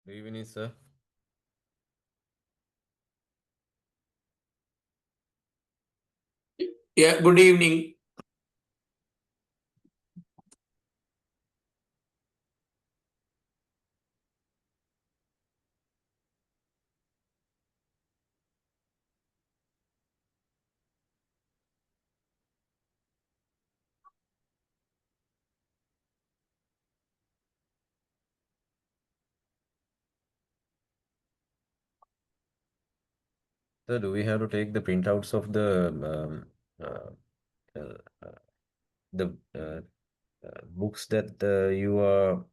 Good evening, sir. Yeah, good evening. Sir, do we have to take the printouts of uh, uh, uh, the books that you are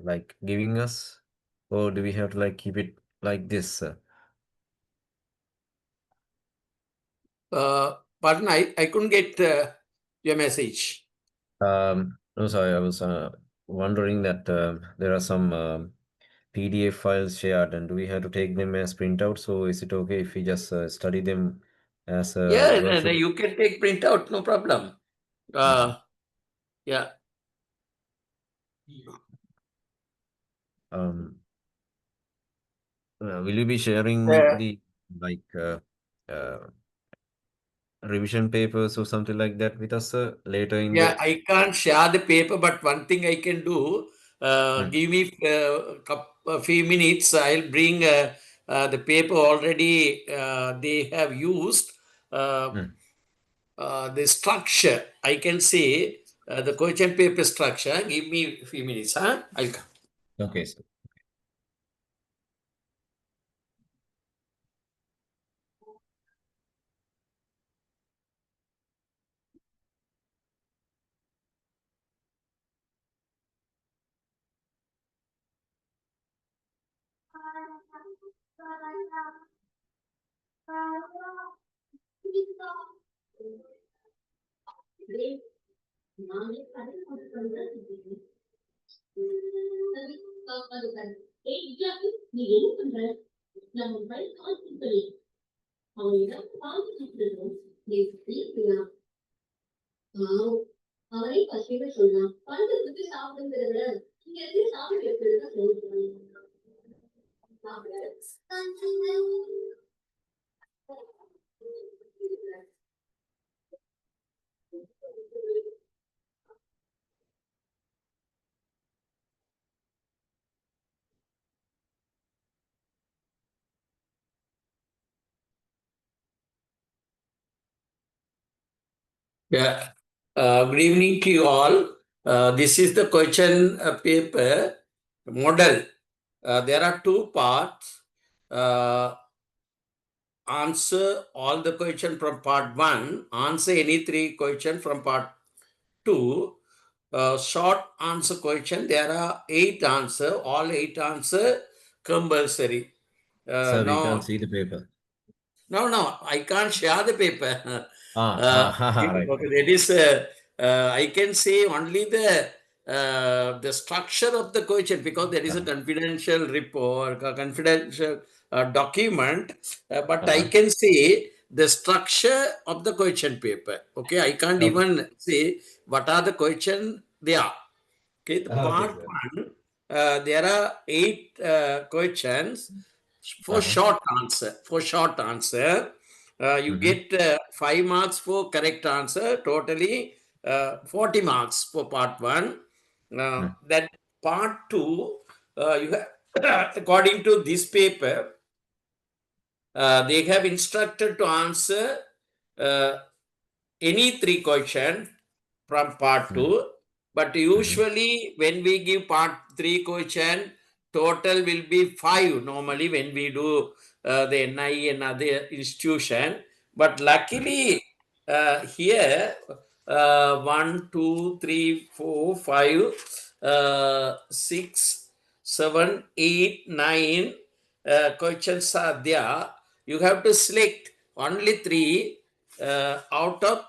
like giving us, or do we have to like keep it like this, sir? Pardon, I couldn't get your message. No, sorry, I was wondering that there are some PDF files shared, and do we have to take them as printouts, or is it okay if we just study them as Yeah, no, virtual? you can take printout, no problem. Mhm. Yeah. Um, will you be sharing Uh, the like uh, revision papers or something like that with us later in yeah, the? I can't share the paper, but one thing I can do, Mm, give me a few minutes. I'll bring the paper already they have used. Uh, mm. the structure, I can say the question paper structure. Give me a few minutes. I'll come. Okay, sir. Yeah. Good evening to you all. This is the question paper model. There are two parts. Answer all the question from part one. Answer any three question from part two. Short answer question. There are 8 answer. All 8 answer compulsory. Sir, we can't Now, see the paper. no, I can't share the paper. Right, Okay, right. that is, I can say only the structure of the question because there is a Uh-huh. confidential report, a confidential document, but I Uh-huh. can say the structure of the question paper. Okay, I can't Okay. even say what are the question they are. Okay, the Okay, part sir. one, there are 8 questions for Uh-huh. short answer. For short answer, you Mm-hmm. get 5 marks for correct answer. Totally 40 marks for part one. Mm. That part two, you have according to this paper, they have instructed to answer uh, any three questions from part Mm. 2, but Mm-hmm. usually when we give part 3 question, total will be 5 normally when we do the NI and other institution. But luckily here 1, 2, 3, 4, 5, 6, 7, 8, 9 questions are there. You have to select only 3 out of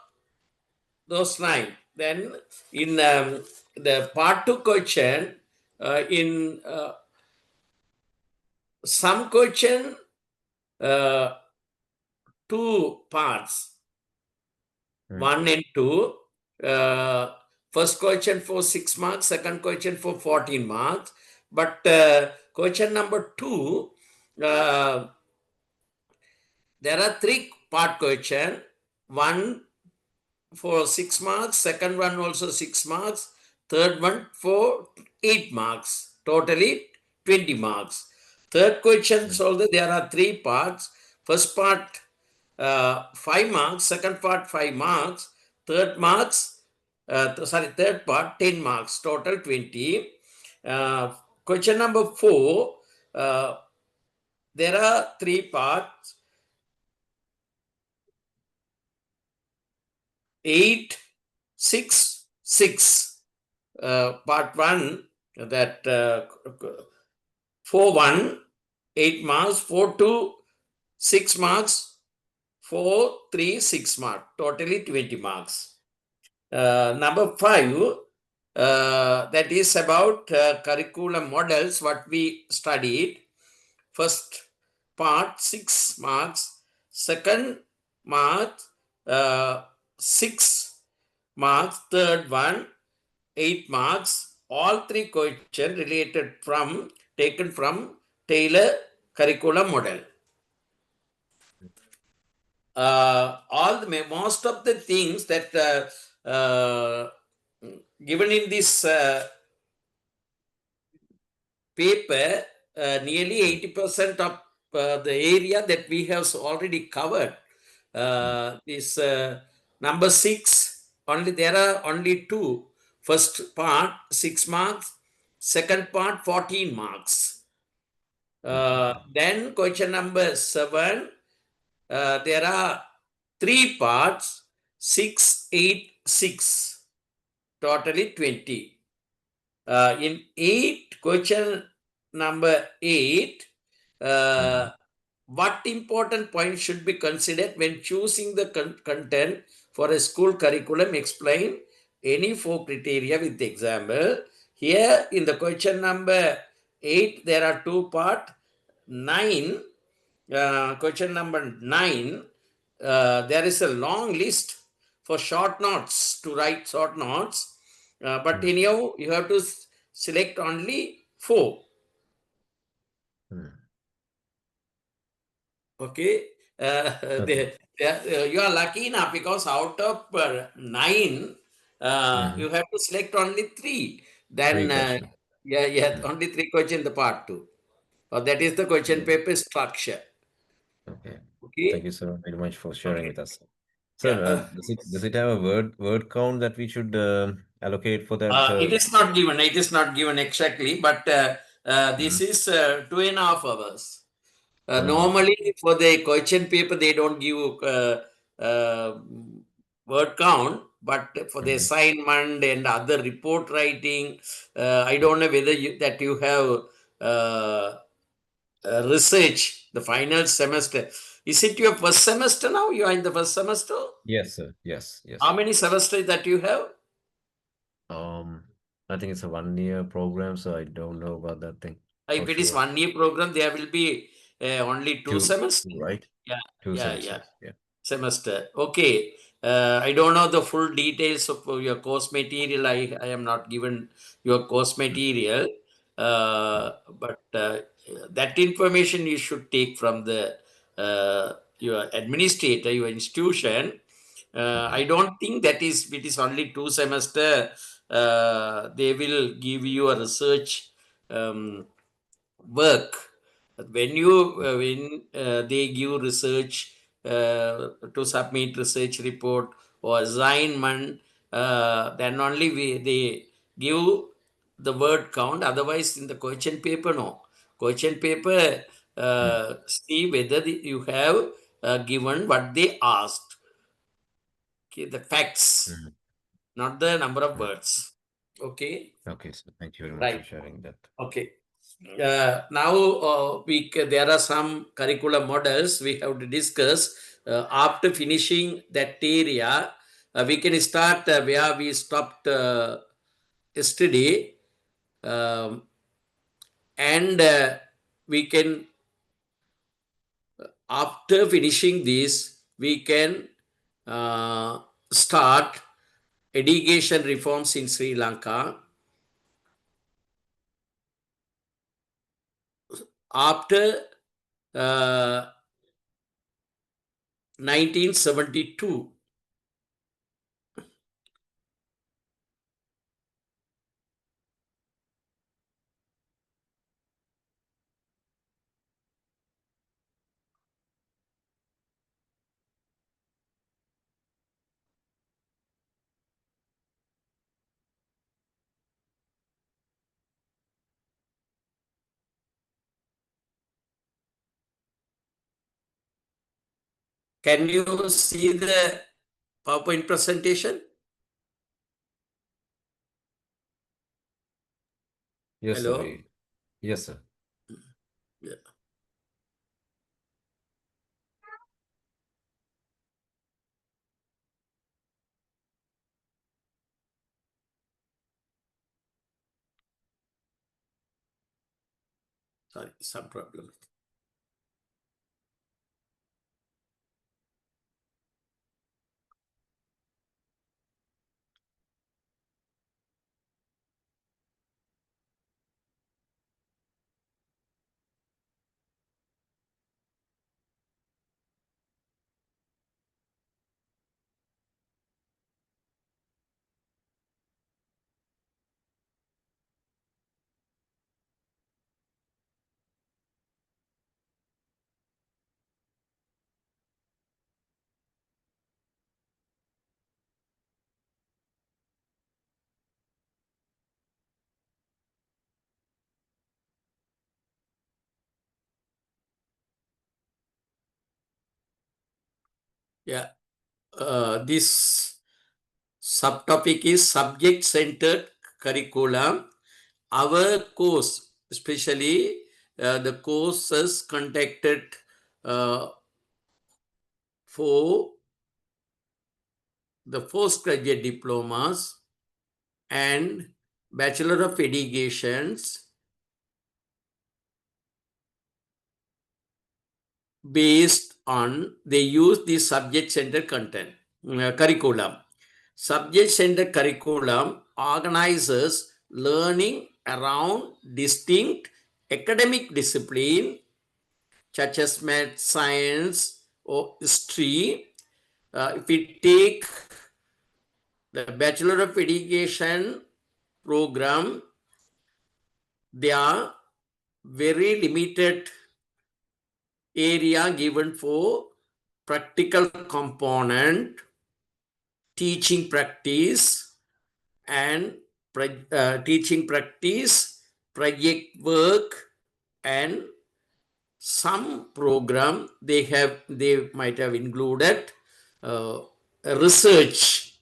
those 9. Then in the part 2 question, in some question, uh, 2 parts, Mm. 1 and 2. First question for 6 marks, second question for 14 marks. But Question number 2, there are 3-part question. One for 6 marks, second one also 6 marks, third one for 8 marks, totally 20 marks. Third question, so there are 3 parts. First part 5 marks, second part 5 marks, third part 10 marks, total 20. Question number 4, there are 3 parts, 8, 6, 6. Part 1, that 4, 1, 8 marks, 4, 2, 6 marks, 4, 3, 6 marks, totally 20 marks. Number 5, that is about curriculum models, what we studied. First part 6 marks, second mark 6 marks, third one 8 marks. All 3 questions taken from Taylor curriculum model. Most of the things that given in this paper, nearly 80% of the area that we have already covered. This number 6, only there are only 2. First part 6 marks, second part 14 marks. Then question number 7, there are 3 parts, 6, 8, 6, totally 20. In 8, question number 8, what important points should be considered when choosing the content for a school curriculum? Explain any 4 criteria with example. Here in the question number 8, there are 2 parts. 9, question number 9, there is a long list for short notes, to write short notes. But anyhow, you have to select only 4. Okay. You are lucky enough because out of 9, you have to select only 3. Then, 3 questions. only 3 questions in the part 2. That is the question paper structure. Okay. Okay. Thank you so very much for sharing with us. Yeah. Sir, does it have a word count that we should allocate for that? It is not given. It is not given exactly, but this is 2.5 hours. Normally, for the question paper, they don't give word count, but for the assignment and other report writing, I don't know whether you have research the final semester. Is it your first semester now? You are in the first semester? Yes, sir. Yes. How many semesters that you have? I think it's a 1-year program, so I don't know about that thing. If it is 1-year program, there will be only 2 semesters. Right? Yeah. 2 semesters. Yeah. Semester. Okay. I don't know the full details of your course material. I am not given your course material. But that information you should take from the your administrator, your institution. I don't think that it is only 2 semester. They will give you a research work. When they give research to submit research report or assignment, then only they give the word count. Otherwise, in the question paper, no. Question paper, see whether you have given what they asked. Okay, the facts, not the number of words. Okay. Okay, so thank you very much for Right. sharing that. Okay. Now there are some curriculum models we have to discuss. After finishing that area, we can start where we stopped yesterday, and we can, after finishing this, we can start education reforms in Sri Lanka. after 1972. Can you see the PowerPoint presentation? Yes, Hello? sir. Yes, sir. Yeah. Sorry, some problem. Yeah. This subtopic is subject-centered curriculum. Our course, especially the courses conducted for the postgraduate diplomas and Bachelor of Educations based on, they use the subject-centered content curriculum. Subject-centered curriculum organizes learning around distinct academic discipline such as math, science, or history. If we take the Bachelor of Education program, they are very limited area given for practical component, teaching practice, and teaching practice, project work, and some program they might have included research.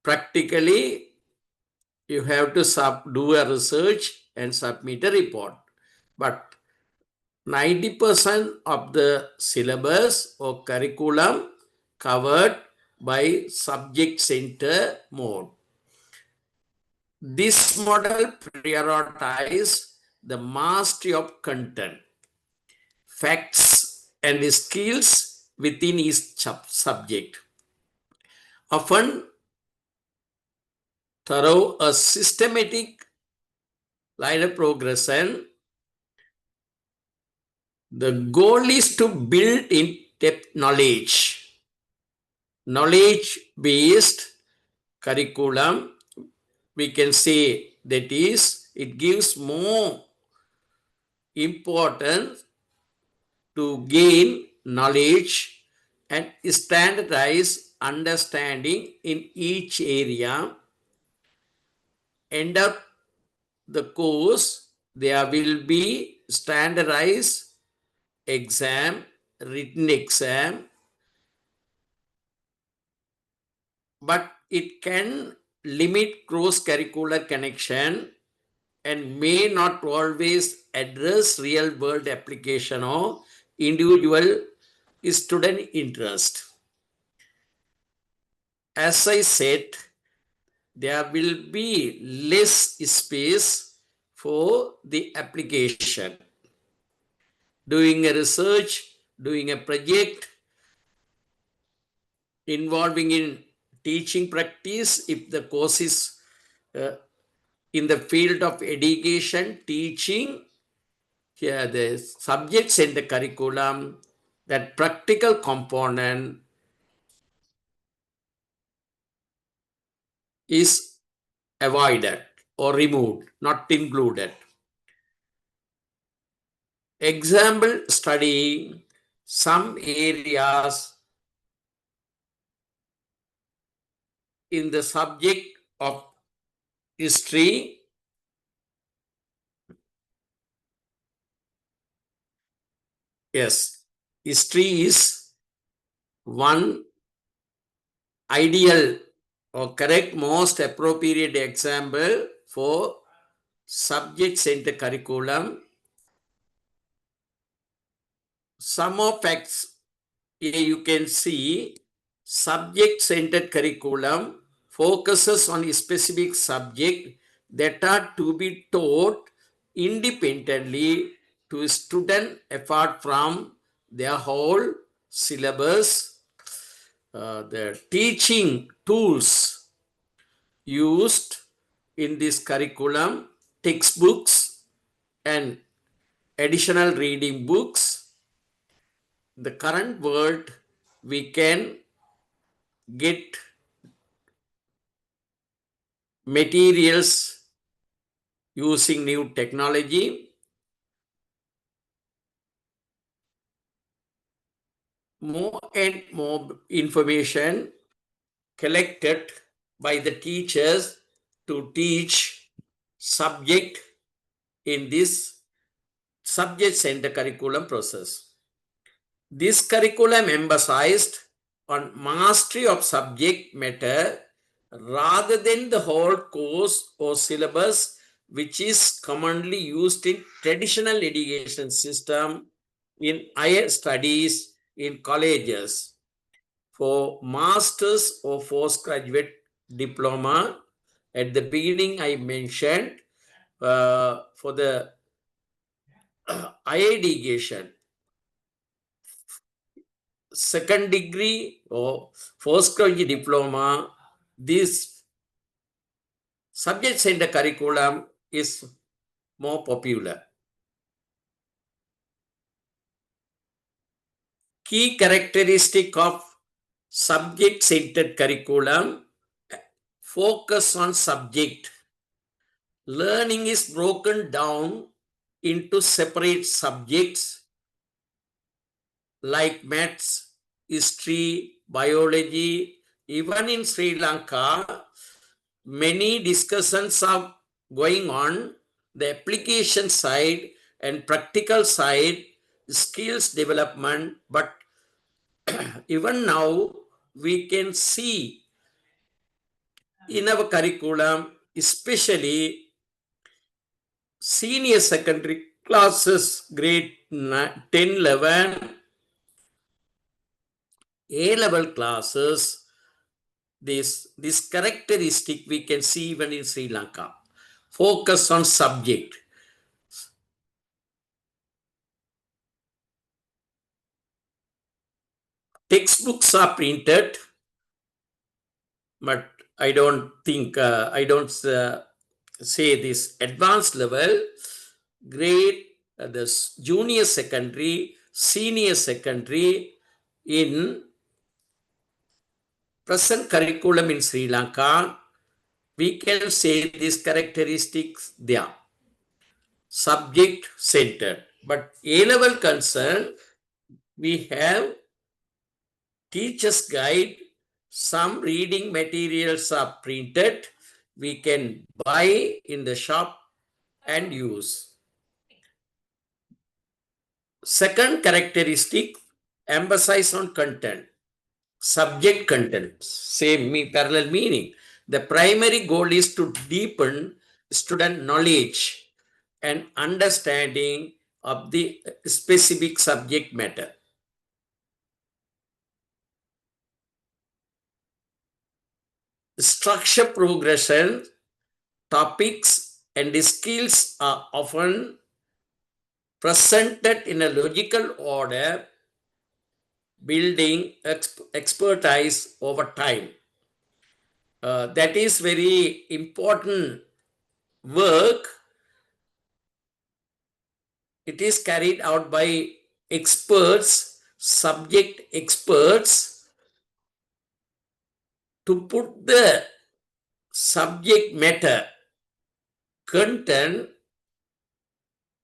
Practically, you have to do a research and submit a report. But 90% of the syllabus or curriculum covered by subject center mode. This model prioritizes the mastery of content, facts, and skills within each subject. Often through a systematic line of progression, the goal is to build in depth knowledge. Knowledge based curriculum, we can say that is, it gives more importance to gain knowledge and standardize understanding in each area. End of the course, there will be standardized exam, written exam, but it can limit cross-curricular connection and may not always address real-world application or individual student interest. As I said, there will be less space for the application. Doing a research, doing a project, involving in teaching practice, if the course is in the field of education, teaching, here the subjects in the curriculum, that practical component is avoided or removed, not included. Example, studying some areas in the subject of history. Yes, history is one ideal or correct, most appropriate example for subjects in the curriculum. Some of facts here you can see subject-centered curriculum focuses on a specific subject that are to be taught independently to a student apart from their whole syllabus. The teaching tools used in this curriculum, textbooks and additional reading books. The current world, we can get materials using new technology. More and more information collected by the teachers to teach subject in this subject center curriculum process. This curriculum emphasized on mastery of subject matter rather than the whole course or syllabus, which is commonly used in traditional education system in higher studies in colleges. For master's or postgraduate diploma, at the beginning I mentioned, for the higher education, second degree or postgraduate diploma, this subject center curriculum is more popular. Key characteristic of subject centered curriculum: focus on subject. Learning is broken down into separate subjects like maths, history, biology. Even in Sri Lanka, many discussions are going on the application side and practical side, skills development. But even now, we can see in our curriculum, especially senior secondary classes, grade 10, 11, A-level classes, this characteristic we can see even in Sri Lanka. Focus on subject. Textbooks are printed, but I don't think, I don't say this advanced level, grade, this junior secondary, senior secondary, in present curriculum in Sri Lanka, we can say these characteristics there. Subject centered. But A-level concern, we have teacher's guide, some reading materials are printed, we can buy in the shop and use. Second characteristic, emphasize on content. Subject content, same parallel meaning. The primary goal is to deepen student knowledge and understanding of the specific subject matter. Structure progression, topics and skills are often presented in a logical order, building expertise over time. That is very important work it is carried out by experts, subject experts, to put the subject matter content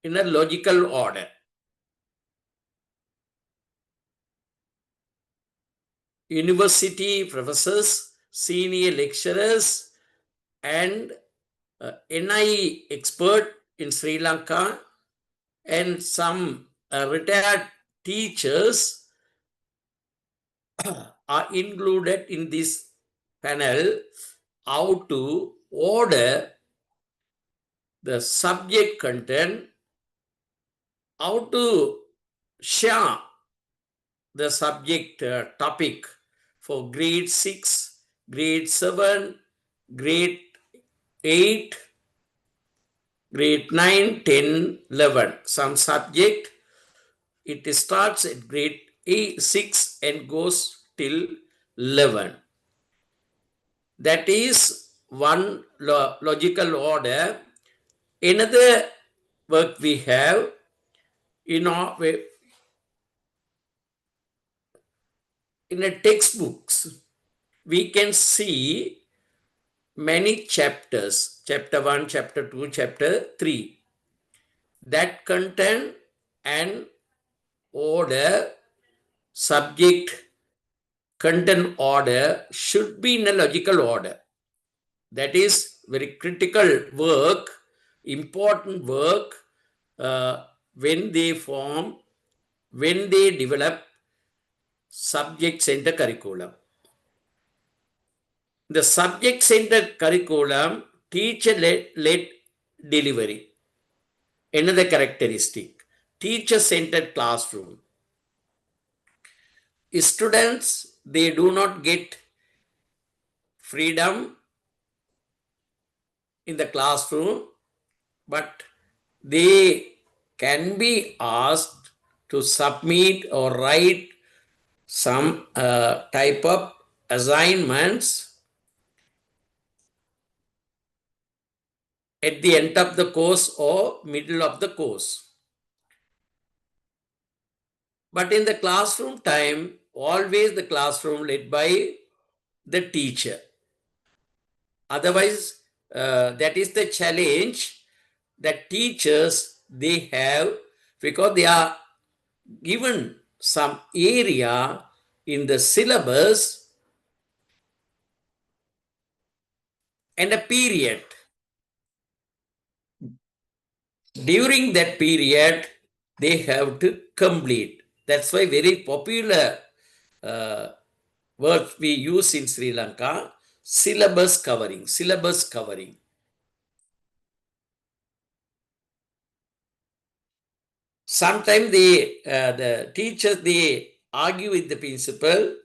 in a logical order. University professors, senior lecturers, and NIE expert in Sri Lanka, and some retired teachers are included in this panel, how to order the subject content, how to share the subject topic for grade 6, grade 7, grade 8, grade 9, 10, 11. Some subject, it starts at grade 8, 6 and goes till 11. That is one logical order. Another work we have, in a textbooks, we can see many chapters, chapter 1, chapter 2, chapter 3, that contain an order, subject content order should be in a logical order. That is very critical work, important work, when they develop subject-centered curriculum. The subject-centered curriculum, teacher-led delivery. Another characteristic, teacher-centered classroom. Students, they do not get freedom in the classroom, but they can be asked to submit or write some type of assignments at the end of the course or middle of the course. But in the classroom time, always the classroom led by the teacher. Otherwise, that is the challenge that teachers they have, because they are given some area in the syllabus and a period. During that period, they have to complete. That's why very popular word we use in Sri Lanka, syllabus covering, syllabus covering. Sometimes the teachers, they argue with the principal,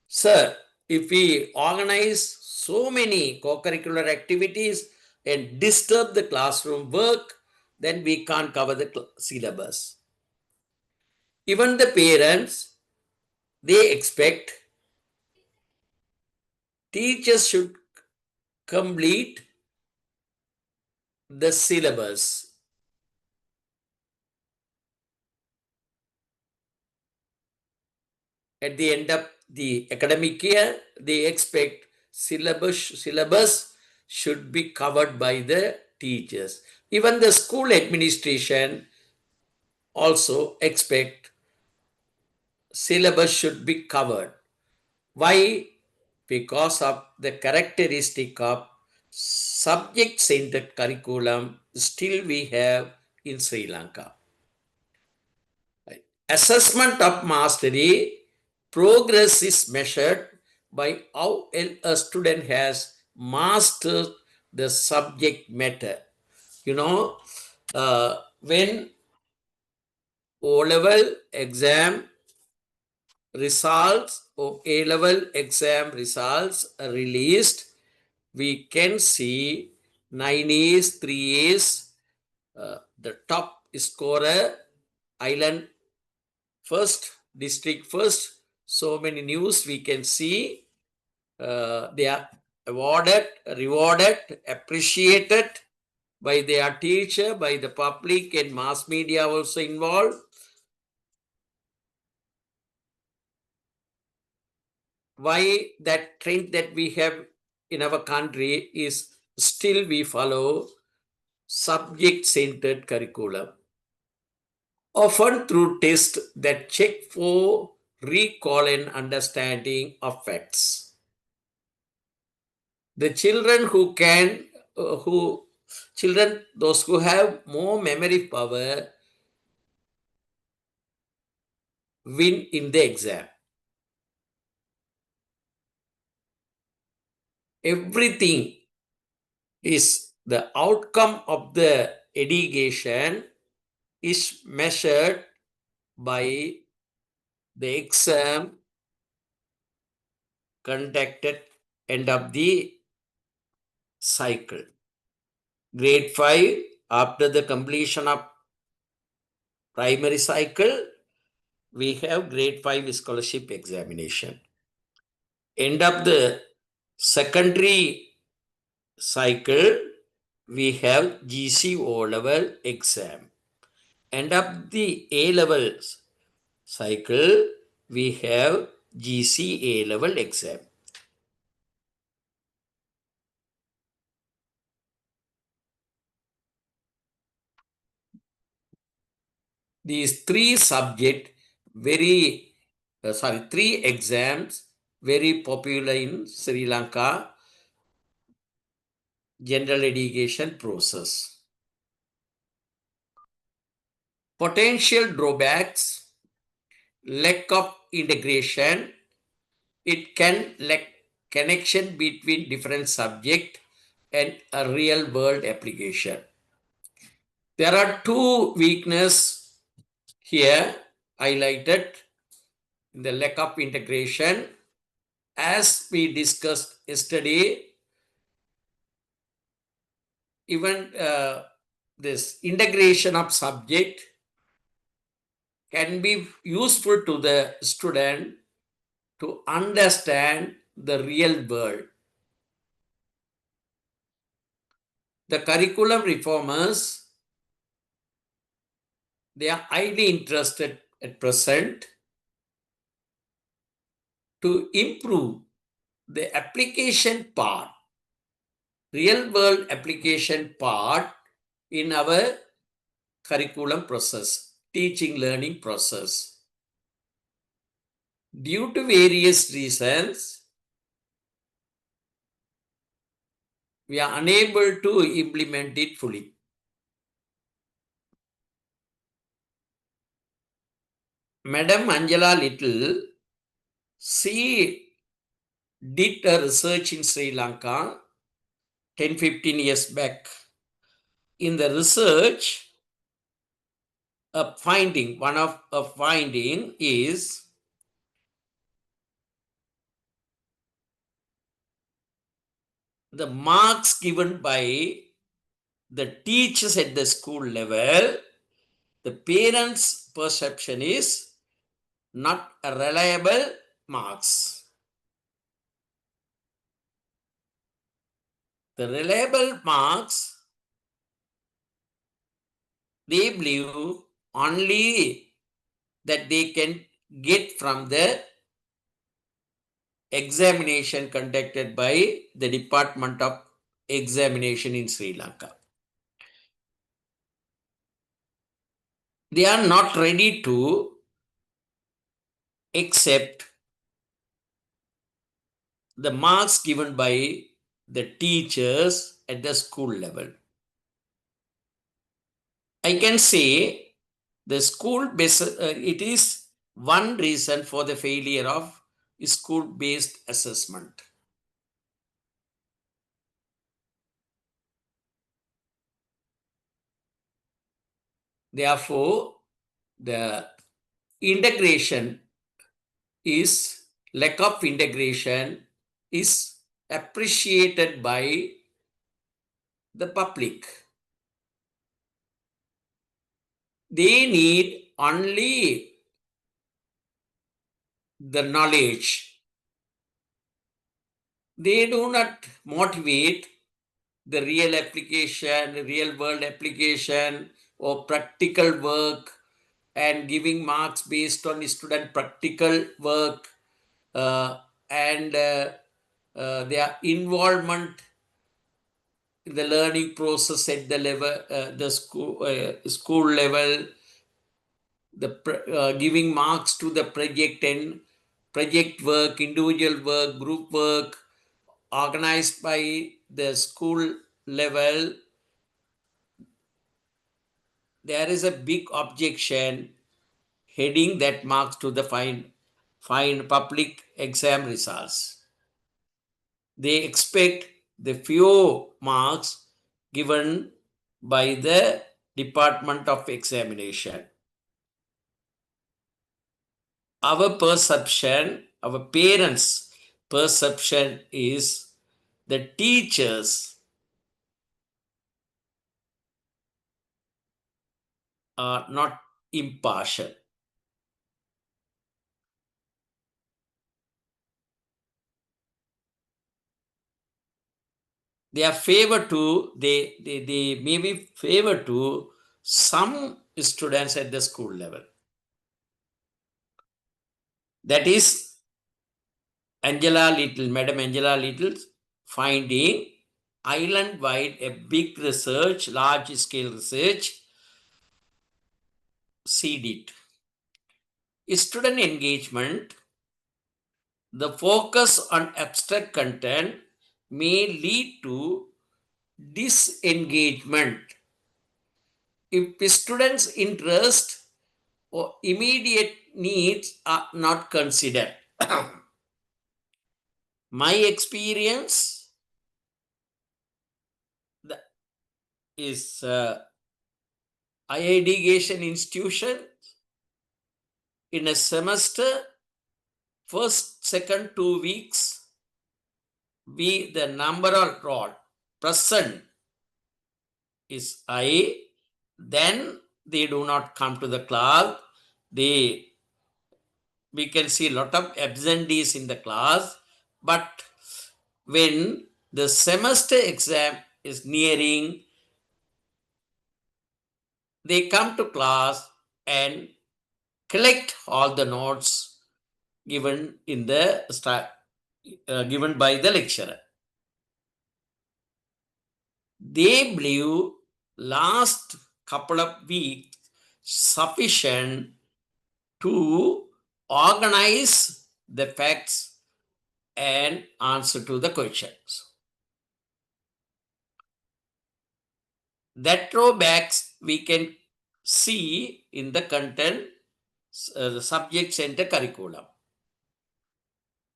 sir, if we organize so many co-curricular activities and disturb the classroom work, then we can't cover the syllabus. Even the parents, they expect teachers should complete the syllabus. At the end of the academic year, they expect syllabus should be covered by the teachers. Even the school administration also expect syllabus should be covered. Why? Because of the characteristic of subject-centered curriculum still we have in Sri Lanka. Assessment of mastery, progress is measured by how well a student has mastered the subject matter. You know, when O-level exam results or A-level exam results are released, we can see 9 A's, 3 A's, the top scorer, island first, district first. So many news we can see. They are awarded, rewarded, appreciated by their teacher, by the public and mass media also involved. Why that trend that we have in our country is still we follow subject-centered curriculum, often through tests that check for recall and understanding of facts. The children who can, who children, those who have more memory power win in the exam. Everything is the outcome of the education is measured by the exam conducted end of the cycle. Grade 5, after the completion of primary cycle, we have grade 5 scholarship examination. End of the secondary cycle, we have GCO level exam. End of the A levels cycle, we have GCA level exam. These three exams very popular in Sri Lanka general education process. Potential drawbacks: lack of integration. It can lack connection between different subject and a real world application. There are two weaknesses here highlighted in the lack of integration. As we discussed yesterday, even this integration of subject can be useful to the student to understand the real world. The curriculum reformers, they are highly interested at present to improve the application part, real world application part in our curriculum process, teaching learning process. Due to various reasons, we are unable to implement it fully. Madam Angela Little, she did a research in Sri Lanka 10-15 years back. In the research, one of a finding is the marks given by the teachers at the school level, the parents' perception is not a reliable marks. The reliable marks, they believe only that they can get from the examination conducted by the Department of Examination in Sri Lanka. They are not ready to accept the marks given by the teachers at the school level. I can say the school based, it is one reason for the failure of school based assessment. Therefore, the integration is lack of integration is appreciated by the public. They need only the knowledge. They do not motivate the real application, real world application, or practical work, and giving marks based on student practical work, and their involvement in the learning process at the level, the school level, giving marks to the project and project work, individual work, group work organized by the school level. There is a big objection heading that marks to the fine public exam results. They expect the few marks given by the Department of Examination. Our perception, our parents' perception is the teachers are not impartial. They are favor to, they may be favor to some students at the school level. That is Madam Angela Little's finding, island-wide, a big research, large-scale research, seed it. Student engagement, the focus on abstract content may lead to disengagement if students' interest or immediate needs are not considered. My experience is higher education institution in a semester, first, second 2 weeks, the number of rod present is high, then they do not come to the class. We can see a lot of absentees in the class, but when the semester exam is nearing, they come to class and collect all the notes given in the given by the lecturer. They believe last couple of weeks sufficient to organize the facts and answer to the questions. That drawbacks we can see in the content, the subject center curriculum.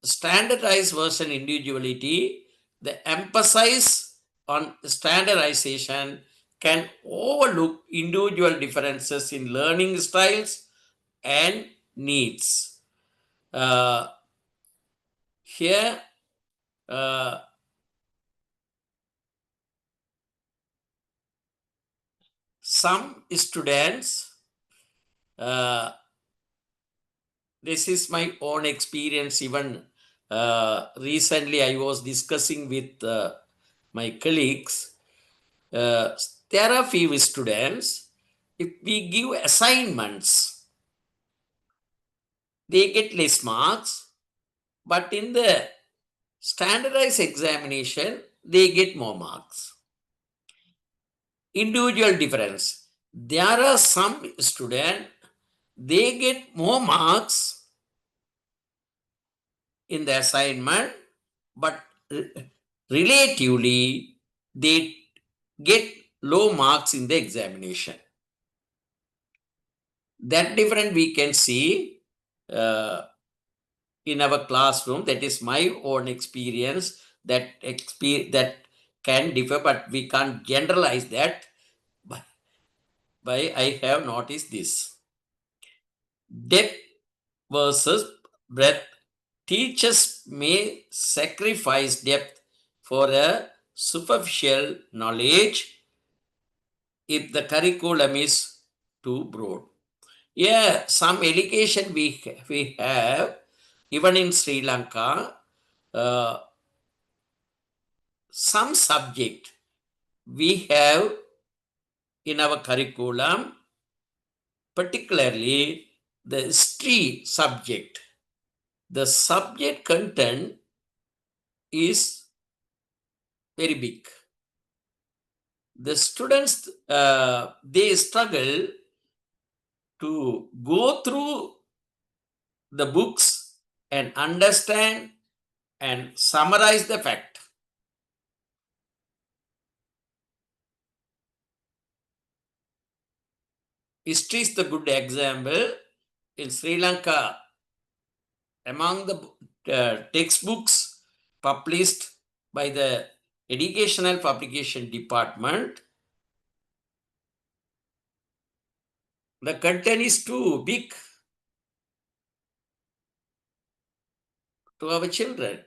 Standardized version individuality, the emphasis on standardization can overlook individual differences in learning styles and needs. Here, some students, this is my own experience. Even recently, I was discussing with my colleagues. There are few students, if we give assignments, they get less marks, but in the standardized examination, they get more marks. Individual difference. There are some students, they get more marks in the assignment, but relatively they get low marks in the examination. That difference we can see in our classroom. That is my own experience. That can differ, but we can't generalize that. By I have noticed this. Depth versus breadth. Teachers may sacrifice depth for a superficial knowledge if the curriculum is too broad. Yeah, some education we have, even in Sri Lanka, some subject we have in our curriculum, particularly the history subject. The subject content is very big. The students, they struggle to go through the books and understand and summarize the fact. History is the good example. In Sri Lanka, among the textbooks published by the Educational Publication Department, the content is too big to our children.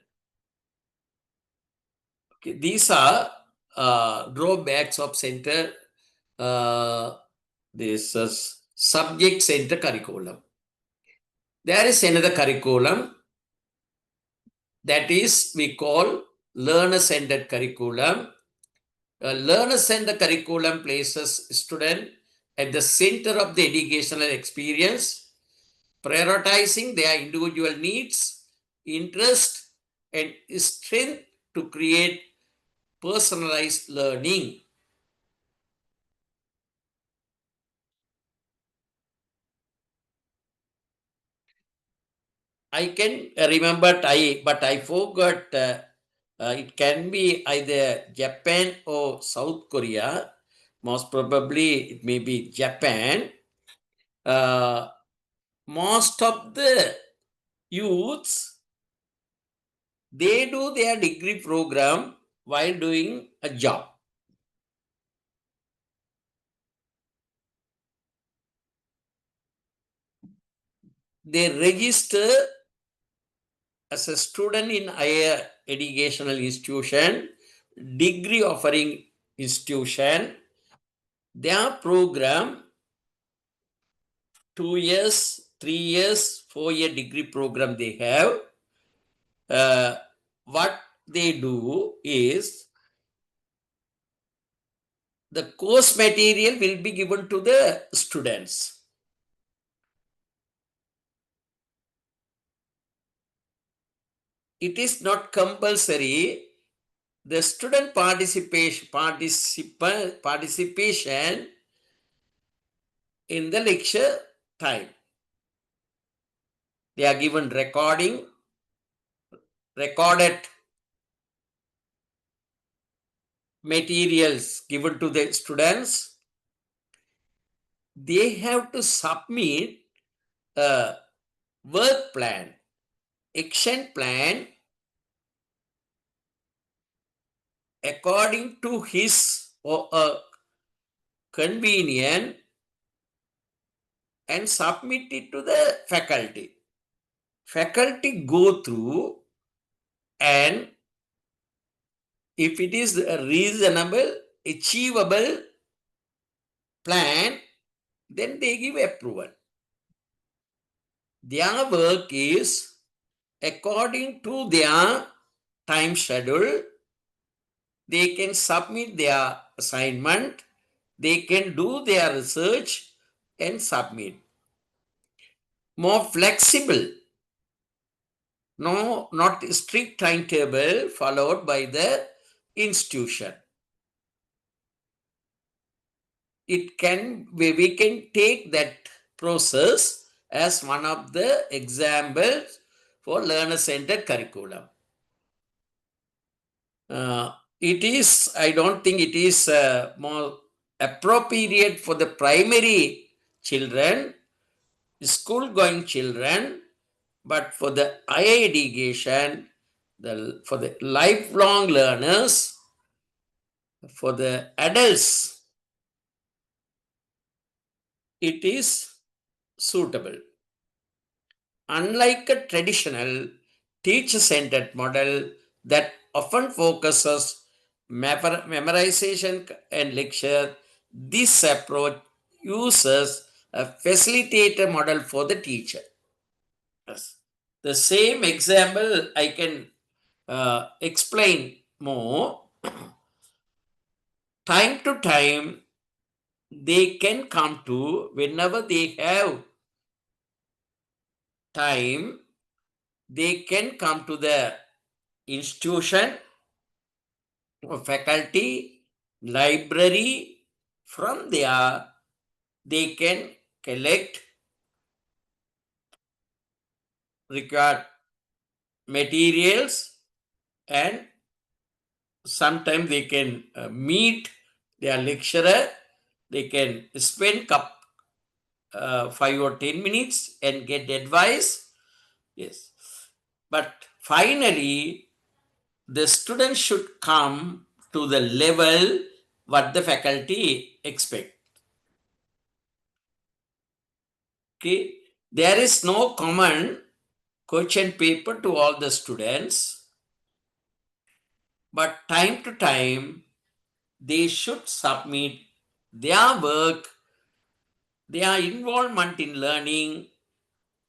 Okay, these are drawbacks of center, this subject center curriculum. There is another curriculum that is we call learner centered curriculum. Learner centered curriculum places student at the center of the educational experience, prioritizing their individual needs, interest, and strength to create personalized learning. I can remember, but I forgot. It can be either Japan or South Korea. Most probably, it may be Japan. Uh, most of the youths, they do their degree program while doing a job. They register as a student in higher educational institution, degree offering institution. Their program 2 years, 3 years, 4 year degree program they have. What they do is the course material will be given to the students. It is not compulsory. The student participation in the lecture time. They are given recorded materials given to the students. They have to submit a work plan, action plan according to his or convenient and submit it to the faculty. Faculty go through, and if it is a reasonable, achievable plan, then they give approval. Their work is according to their time schedule. They can submit their assignment, they can do their research and submit. More flexible, no, not strict timetable followed by the institution. It can we can take that process as one of the examples for learner centered curriculum. It is, I don't think it is more appropriate for the primary children, school going children, but for the higher education, for the lifelong learners, for the adults, it is suitable. Unlike a traditional teacher-centered model that often focuses memorization and lecture, this approach uses a facilitator model for the teacher. Yes. The same example I can explain more. Time to time, they can come to, whenever they have time, they can come to the institution or faculty, library. From there, they can collect required materials, and sometimes they can meet their lecturer. They can spend 5 or 10 minutes and get advice. Yes, but finally the student should come to the level what the faculty expect. Okay, there is no common question paper to all the students, but time to time they should submit their work, their involvement in learning,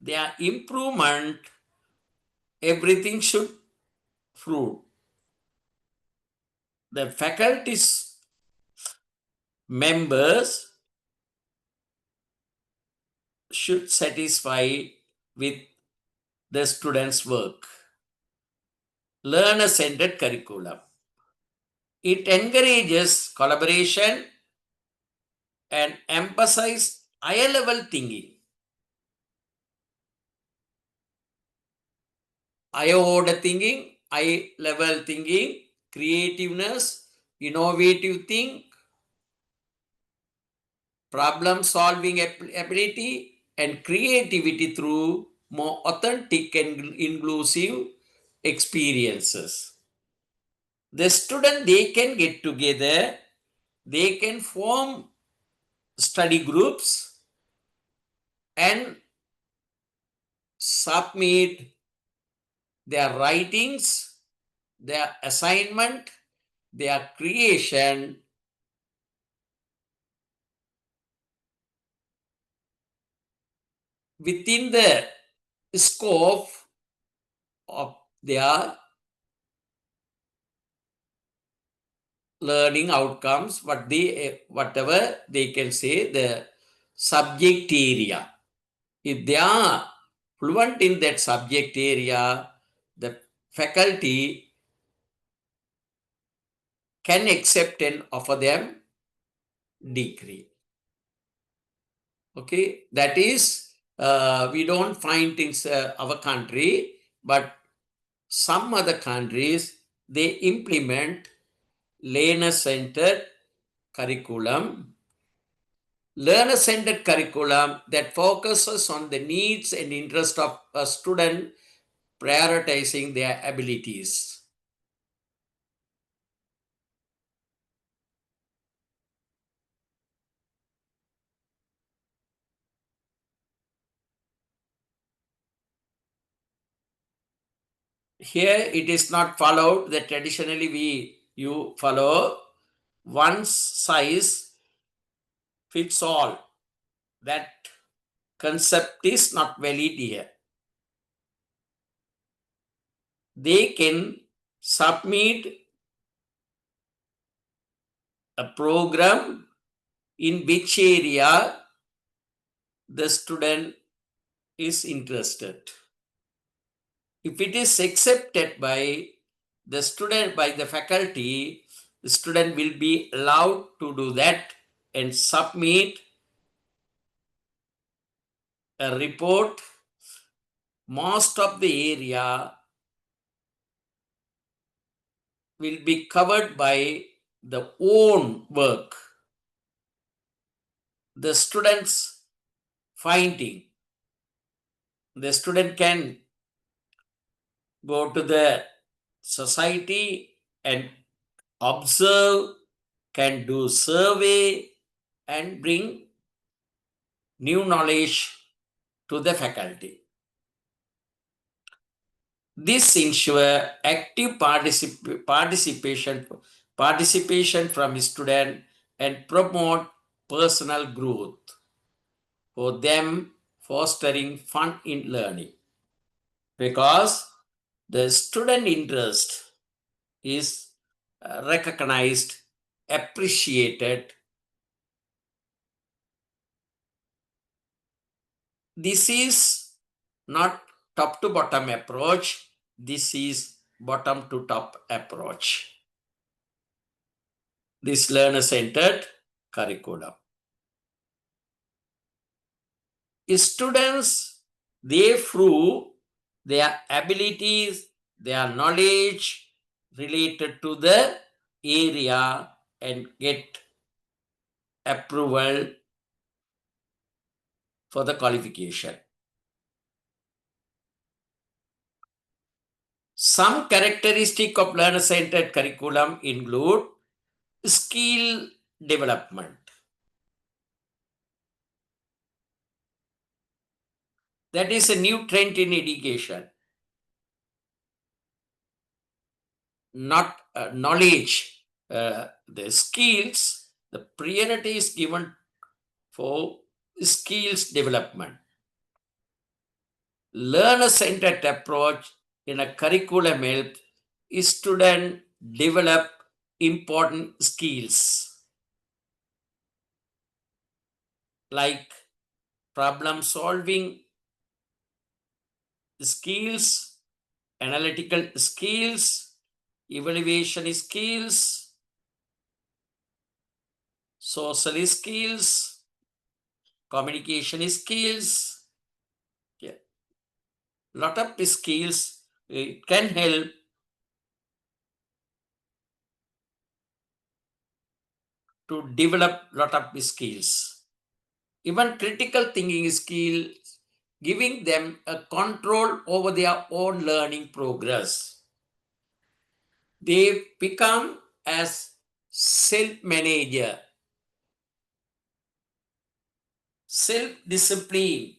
their improvement. Everything should prove. The faculty's members should satisfy with the students' work. Learner-centered curriculum. It encourages collaboration and emphasizes higher level thinking, higher order thinking, high level thinking, creativeness, innovative think, problem solving ability, and creativity through more authentic and inclusive experiences. The student, they can get together, they can form study groups and submit their writings, their assignment, their creation within the scope of their learning outcomes, but whatever they can say, the subject area. If they are fluent in that subject area, the faculty can accept and offer them degree. Okay, that is, we don't find in our country, but some other countries, they implement learner-centered curriculum. Learner-centered curriculum that focuses on the needs and interest of a student, prioritizing their abilities. Here it is not followed that traditionally you follow one size fits all. That concept is not valid here. They can submit a program in which area the student is interested. If it is accepted by the student, by the faculty, the student will be allowed to do that and submit a report. Most of the area will be covered by the own work. The student's finding. The student can go to the society and observe, can do survey and bring new knowledge to the faculty. This ensure active participation from student and promote personal growth for them, fostering fun in learning, because the student interest is recognized appreciated. This is not top to bottom approach. This is bottom to top approach. This learner-centered curriculum. Students, they prove their abilities, their knowledge related to the area and get approval for the qualification. Some characteristic of learner-centered curriculum include skill development. That is a new trend in education. Not knowledge, the skills, the priority is given for skills development. Learner-centered approach in a curriculum helps student develop important skills like problem solving skills, analytical skills, evaluation skills, social skills, communication skills. Yeah. Lot of skills it can help to develop lot of skills. Even critical thinking skills, giving them a control over their own learning progress. They become as self-manager, self-discipline,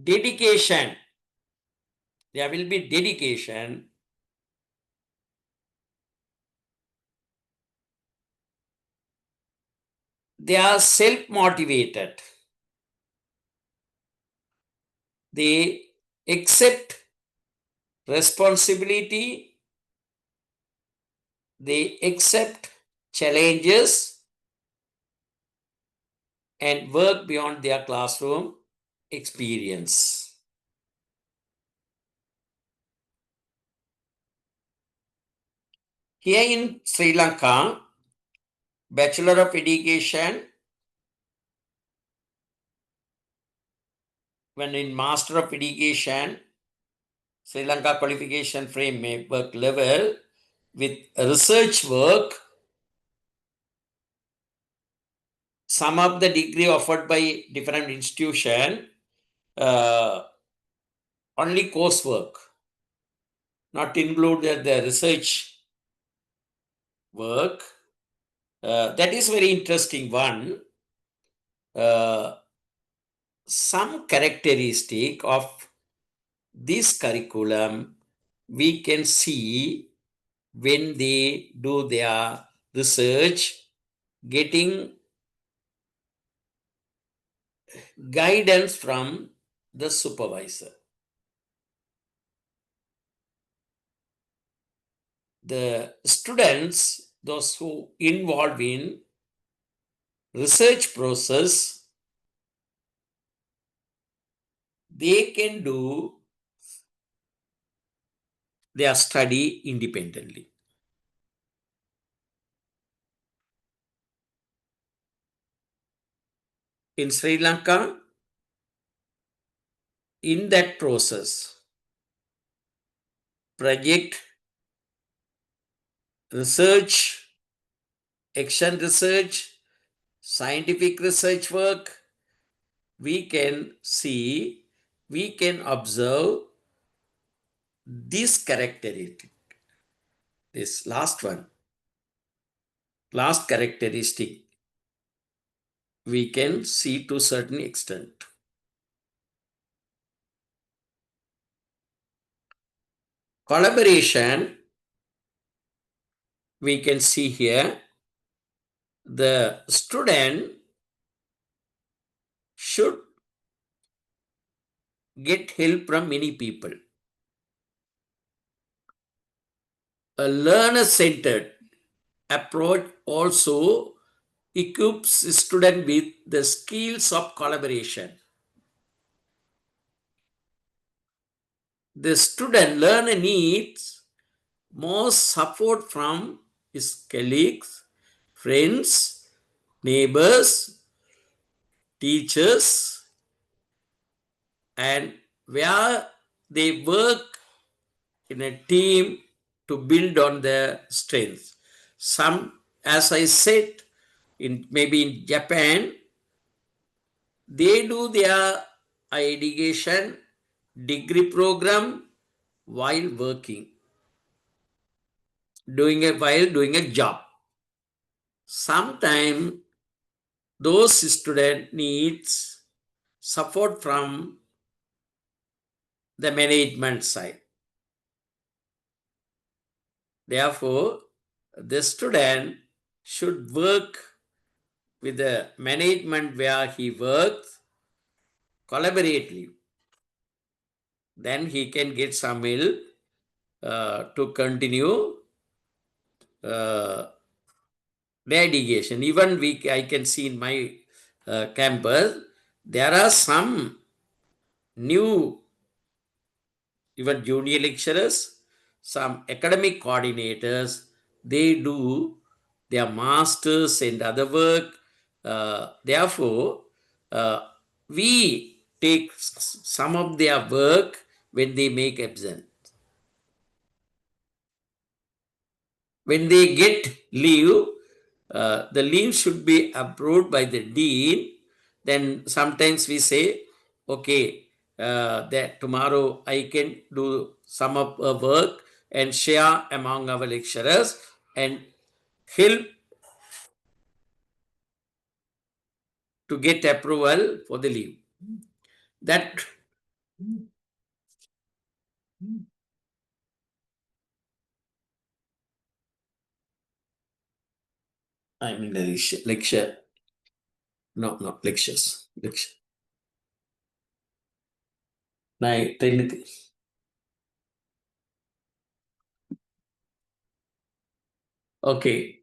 dedication. There will be dedication. They are self-motivated. They accept responsibility. They accept challenges and work beyond their classroom experience. Here in Sri Lanka, Bachelor of Education, when in Master of Education, Sri Lanka qualification framework level with research work, some of the degree offered by different institution, only coursework, not included the research work. That is very interesting one. Some characteristic of this curriculum we can see when they do their research, getting guidance from the supervisor. The students, those who involved in research process, they can do their study independently. In Sri Lanka, in that process, project, research, action research, scientific research work, we can see, we can observe this characteristic, this last one, last characteristic, we can see to a certain extent. Collaboration, we can see here, the student should get help from many people. A learner-centered approach also equips student with the skills of collaboration. The student learner needs more support from his colleagues, friends, neighbors, teachers, and where they work in a team to build on their strengths. Some, as I said, in maybe in Japan, they do their education degree program while working, while doing a job. Sometimes those student needs support from the management side. Therefore, the student should work with the management where he works collaboratively. Then he can get some help to continue uh, the education. Even I can see in my campus, there are some new, even junior lecturers, some academic coordinators, they do their masters and other work. Therefore, we take some of their work when they make absent. When they get leave, the leave should be approved by the dean. Then sometimes we say, okay, that tomorrow I can do some of our work and share among our lecturers and help to get approval for the leave. That I mean the lecture. No, not lectures. Lecture. Okay.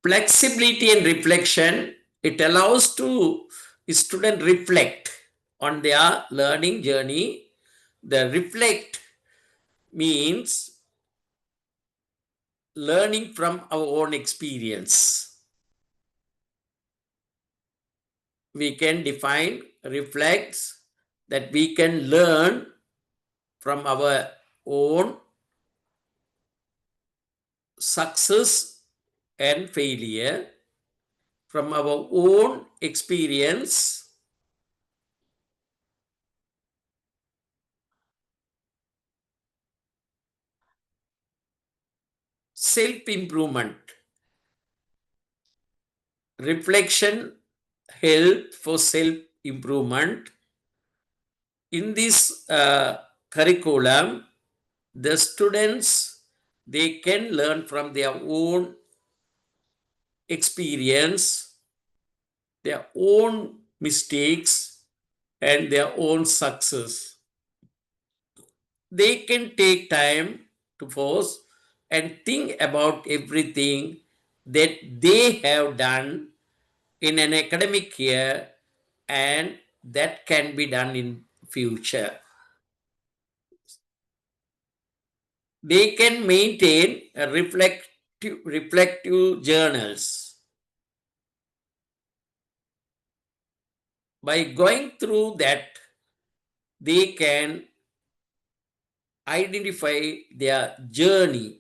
Flexibility and reflection, it allows to student reflect on their learning journey. The reflect means learning from our own experience. We can define reflects that we can learn from our own success and failure, from our own experience, self improvement. Reflection help for self improvement. In this curriculum, the students, they can learn from their own experience, their own mistakes, and their own success. They can take time to pause and think about everything that they have done in an academic year and that can be done in future. They can maintain a reflective journals. By going through that, they can identify their journey.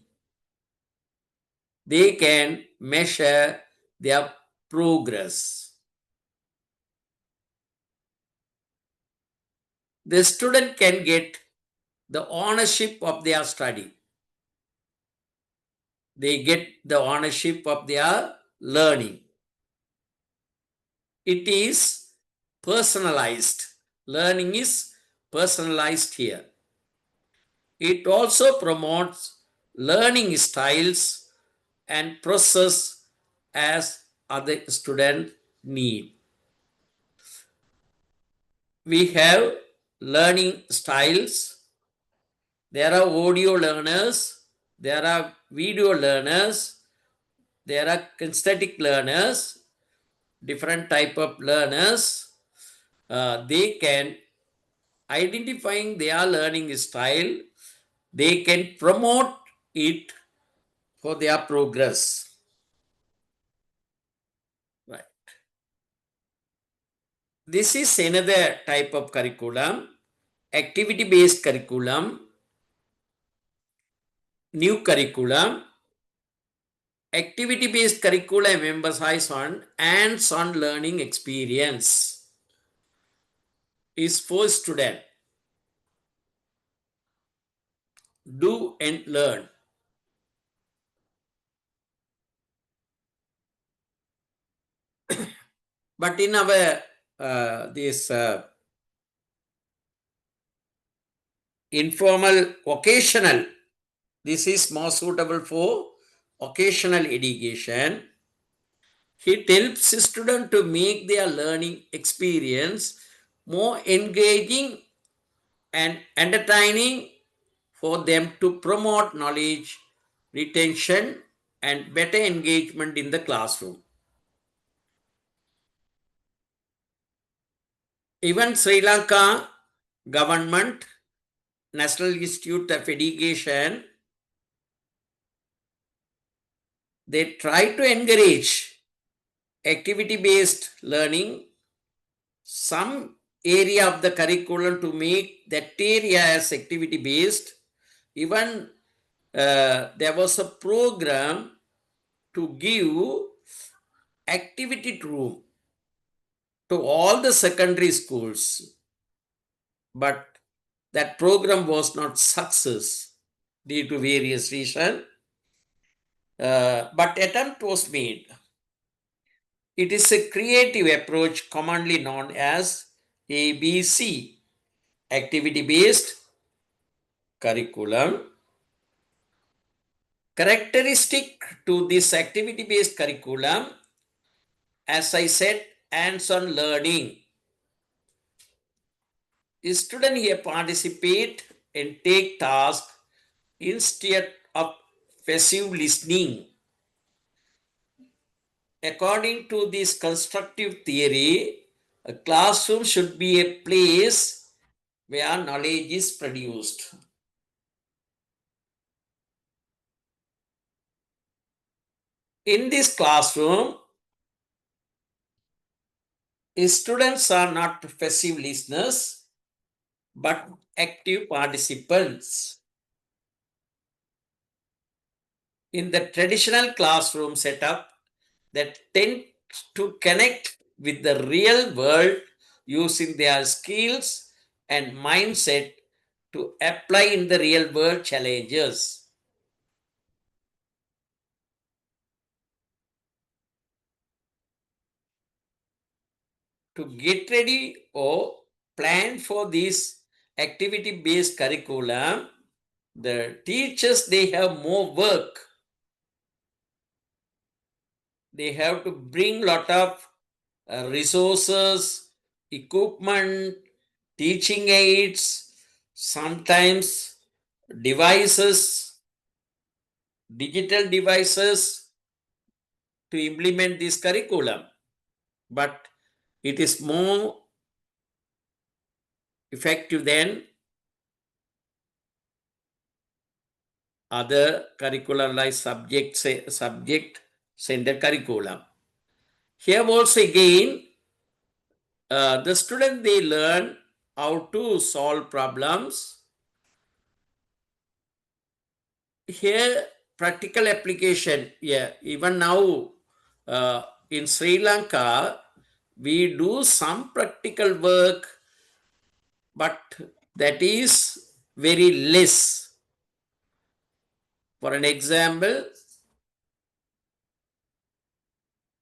They can measure their progress. The student can get the ownership of their study. They get the ownership of their learning. It is personalized. Learning is personalized here. It also promotes learning styles and process as other students need. We have learning styles There are audio learners, there are video learners, there are kinesthetic learners, different type of learners. They can identifying their learning style, they can promote it for their progress. Right. This is another type of curriculum, activity-based curriculum, new curriculum. Activity-based curriculum emphasizes on hands-on learning experience is for student. Do and learn. But in our this informal occasional, this is more suitable for occasional education. It helps students to make their learning experience more engaging and entertaining for them to promote knowledge retention and better engagement in the classroom. Even Sri Lanka government, National Institute of Education, they try to encourage activity-based learning, some area of the curriculum to make that area as activity-based. Even there was a program to give activity room to all the secondary schools, but that program was not success due to various reasons. But attempt was made. It is a creative approach commonly known as ABC, activity-based curriculum. Characteristic to this activity-based curriculum, as I said, hands-on learning. Students here participate and take tasks instead of passive listening. According to this constructive theory, a classroom should be a place where knowledge is produced. In this classroom, students are not passive listeners but active participants. In the traditional classroom setup that tend to connect with the real world using their skills and mindset to apply in the real world challenges. To get ready or plan for this activity based curriculum, the teachers, they have more work. They have to bring lot of resources, equipment, teaching aids, sometimes devices, digital devices to implement this curriculum. But it is more effective than other curriculum like subject centered curriculum. Here also again, the student, they learn how to solve problems. Here practical application, yeah, even now in Sri Lanka we do some practical work, but that is very less. For an example,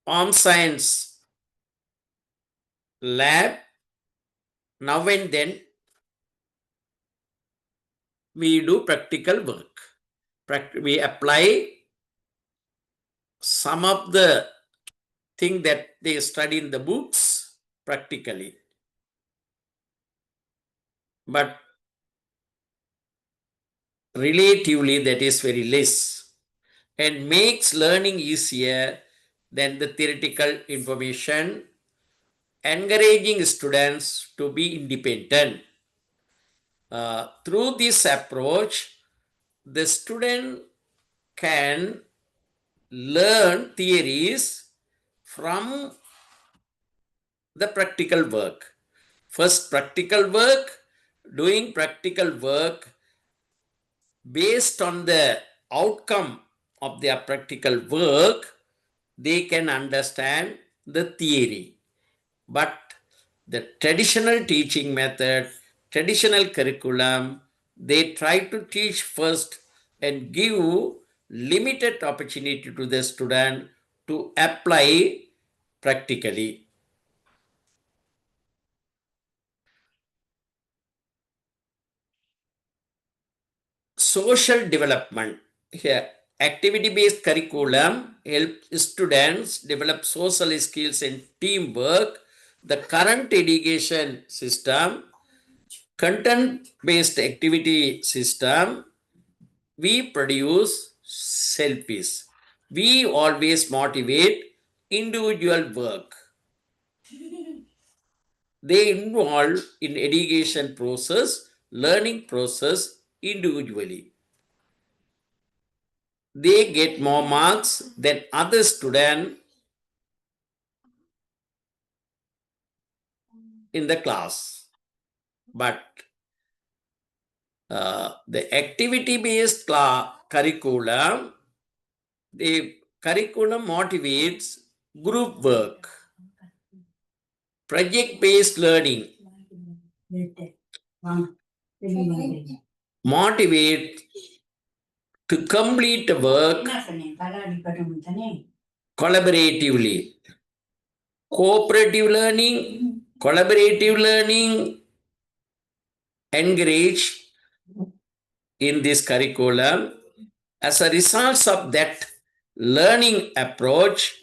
home science lab, now and then we do practical work. We apply some of the thing that they study in the books practically. But relatively that is very less, and makes learning easier than the theoretical information, encouraging students to be independent. Through this approach, the student can learn theories from the practical work. First, practical work, doing practical work based on the outcome of their practical work, they can understand the theory. But the traditional teaching method, traditional curriculum, they try to teach first and give limited opportunity to the student to apply practically. Social development. Here, activity-based curriculum helps students develop social skills and teamwork. The current education system, content-based activity system, we produce selfies. We always motivate individual work. They involve in education process, learning process individually. They get more marks than other student in the class. But the activity-based curriculum, the curriculum motivates group work, project-based learning, motivate to complete the work collaboratively. Cooperative learning, collaborative learning, encourage in this curriculum. As a result of that learning approach,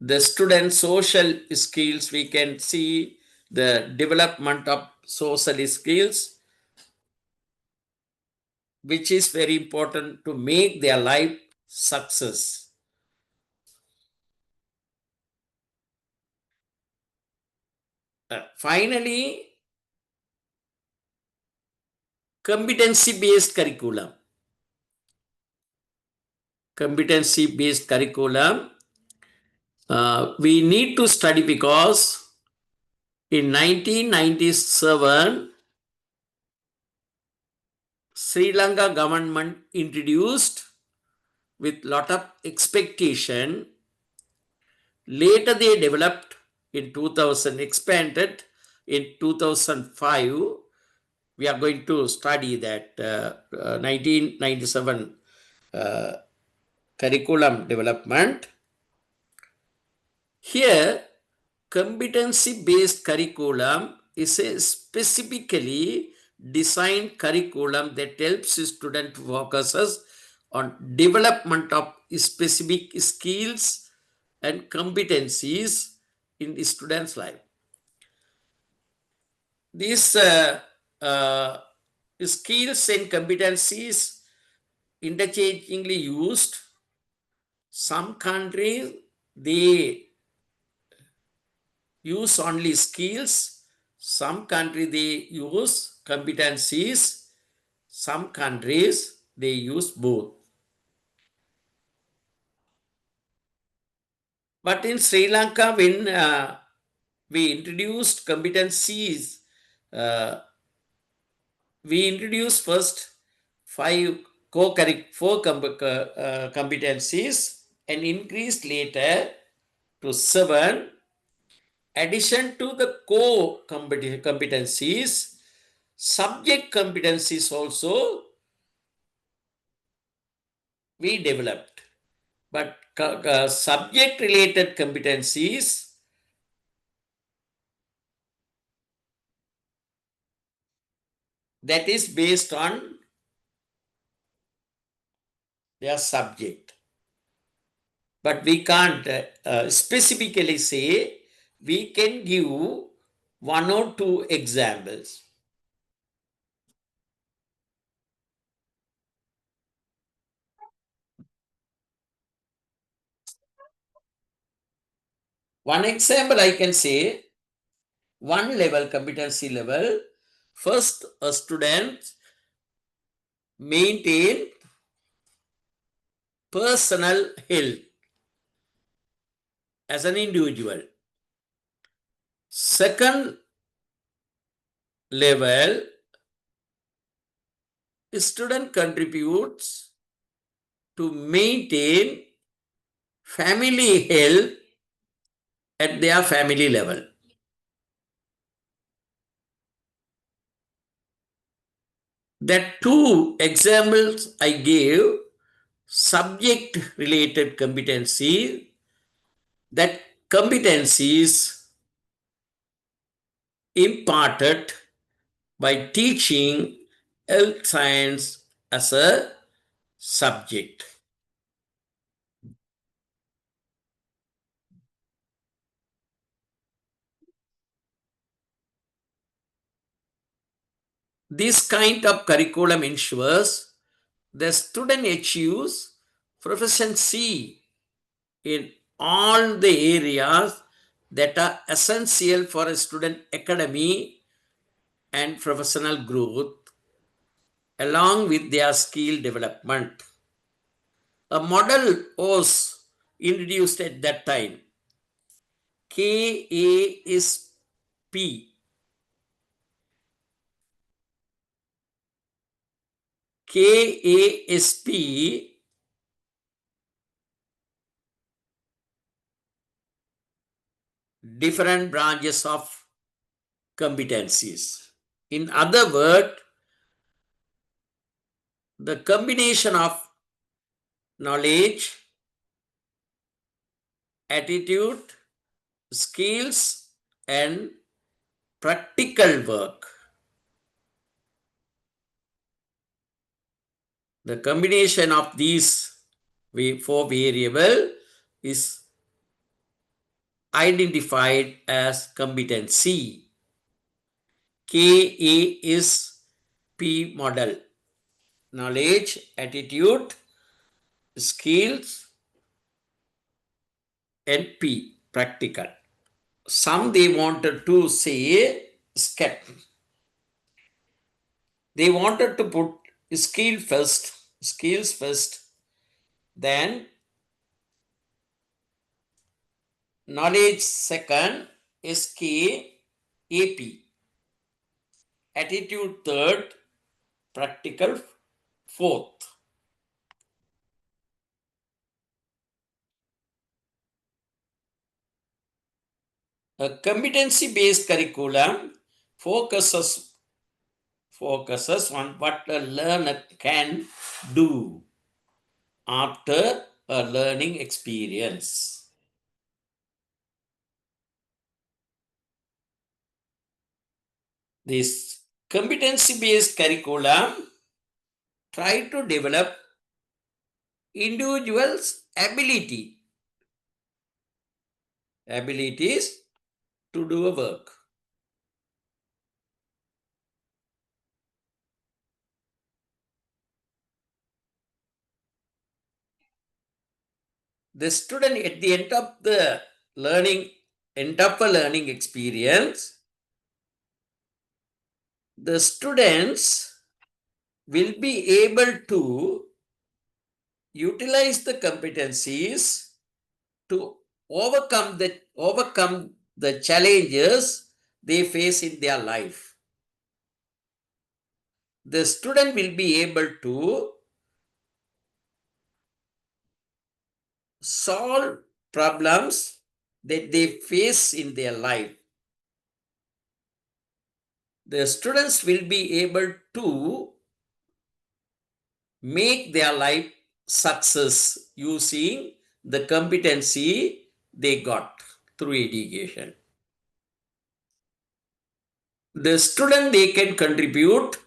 the student social skills, we can see the development of social skills, which is very important to make their life success. Finally, competency-based curriculum. Competency-based curriculum, we need to study because in 1997, Sri Lanka government introduced with lot of expectation. Later they developed in 2000, expanded in 2005. We are going to study that 1997 curriculum development. Here, competency-based curriculum is a specifically designed curriculum that helps student focuses on development of specific skills and competencies in the student's life. These skills and competencies interchangeably used. Some countries, they use only skills. Some countries, they use competencies. Some countries, they use both. But in Sri Lanka, when we introduced competencies, we introduced first four competencies and increased later to 7. Addition to the core competencies, subject competencies also we developed. But subject related competencies, that is based on their subject. But we can't specifically say. We can give 1 or 2 examples. One example I can say, one level, competency level, first a student maintain personal health as an individual. Second level, student contributes to maintain family health at their family level. That two examples I gave, subject related competency, that competencies imparted by teaching health science as a subject. This kind of curriculum ensures the student achieves proficiency in all the areas that are essential for a student academy and professional growth along with their skill development. A model was introduced at that time. KASP. KASP different branches of competencies. In other words, the combination of knowledge, attitude, skills, and practical work. The combination of these four variables is identified as competency. KA is P model: knowledge, attitude, skills, and P practical. Some they wanted to say SCEP. They wanted to put skills first, then knowledge second, SKAP, attitude third, practical fourth. A competency-based curriculum focuses on what a learner can do after a learning experience. This competency-based curriculum try to develop individuals' abilities to do a work. The student at the end of the learning experience, the students will be able to utilize the competencies to overcome the challenges they face in their life. The student will be able to solve problems that they face in their life. The students will be able to make their life success using the competency they got through education. The student, they can contribute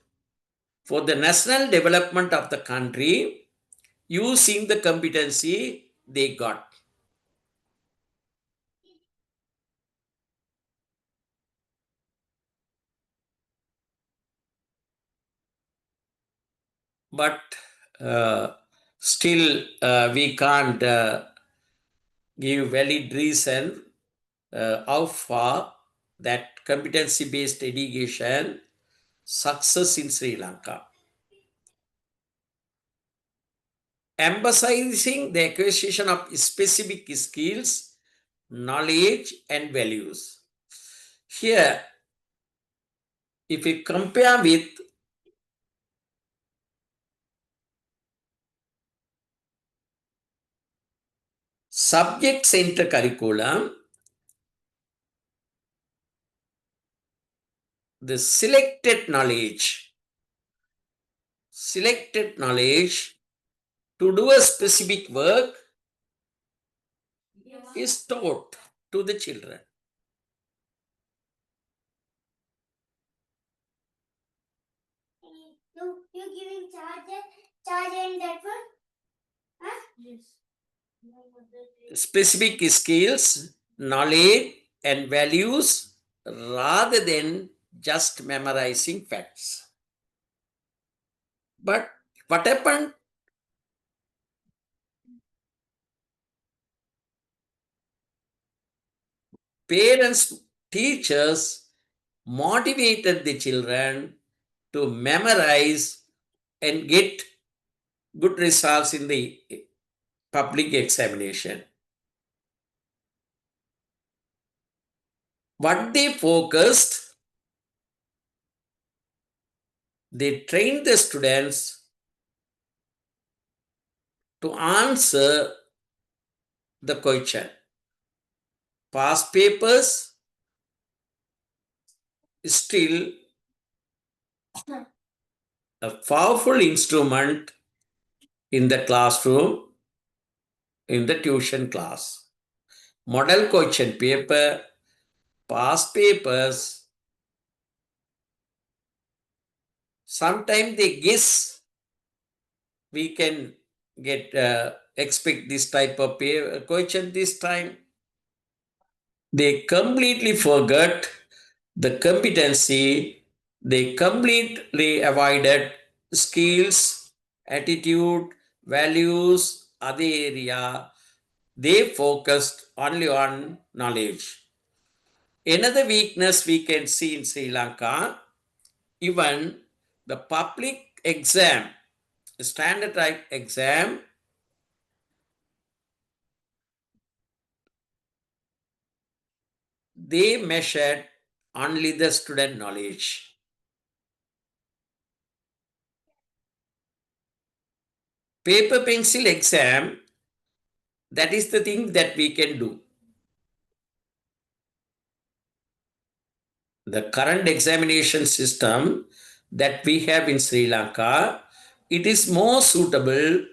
for the national development of the country using the competency they got. But still we can't give valid reason how far that competency-based education success in Sri Lanka. Emphasizing the acquisition of specific skills, knowledge, and values. Here, if we compare with subject center curriculum, the selected knowledge to do a specific work is taught to the children. You giving charge and that one? Huh? Yes. Specific skills, knowledge, and values rather than just memorizing facts. But what happened? Parents, teachers motivated the children to memorize and get good results in the public examination. What they focused, they trained the students to answer the question. Past papers is still a powerful instrument in the classroom, in the tuition class. Model question paper, past papers, sometimes they guess we can get expect this type of question this time. They completely forgot the competency, they completely avoided skills, attitude, values, other area. They focused only on knowledge. Another weakness we can see in Sri Lanka, even the public exam, standard type exam, they measured only the student knowledge. Paper pencil exam, that is the thing that we can do. The current examination system that we have in Sri Lanka, it is more suitable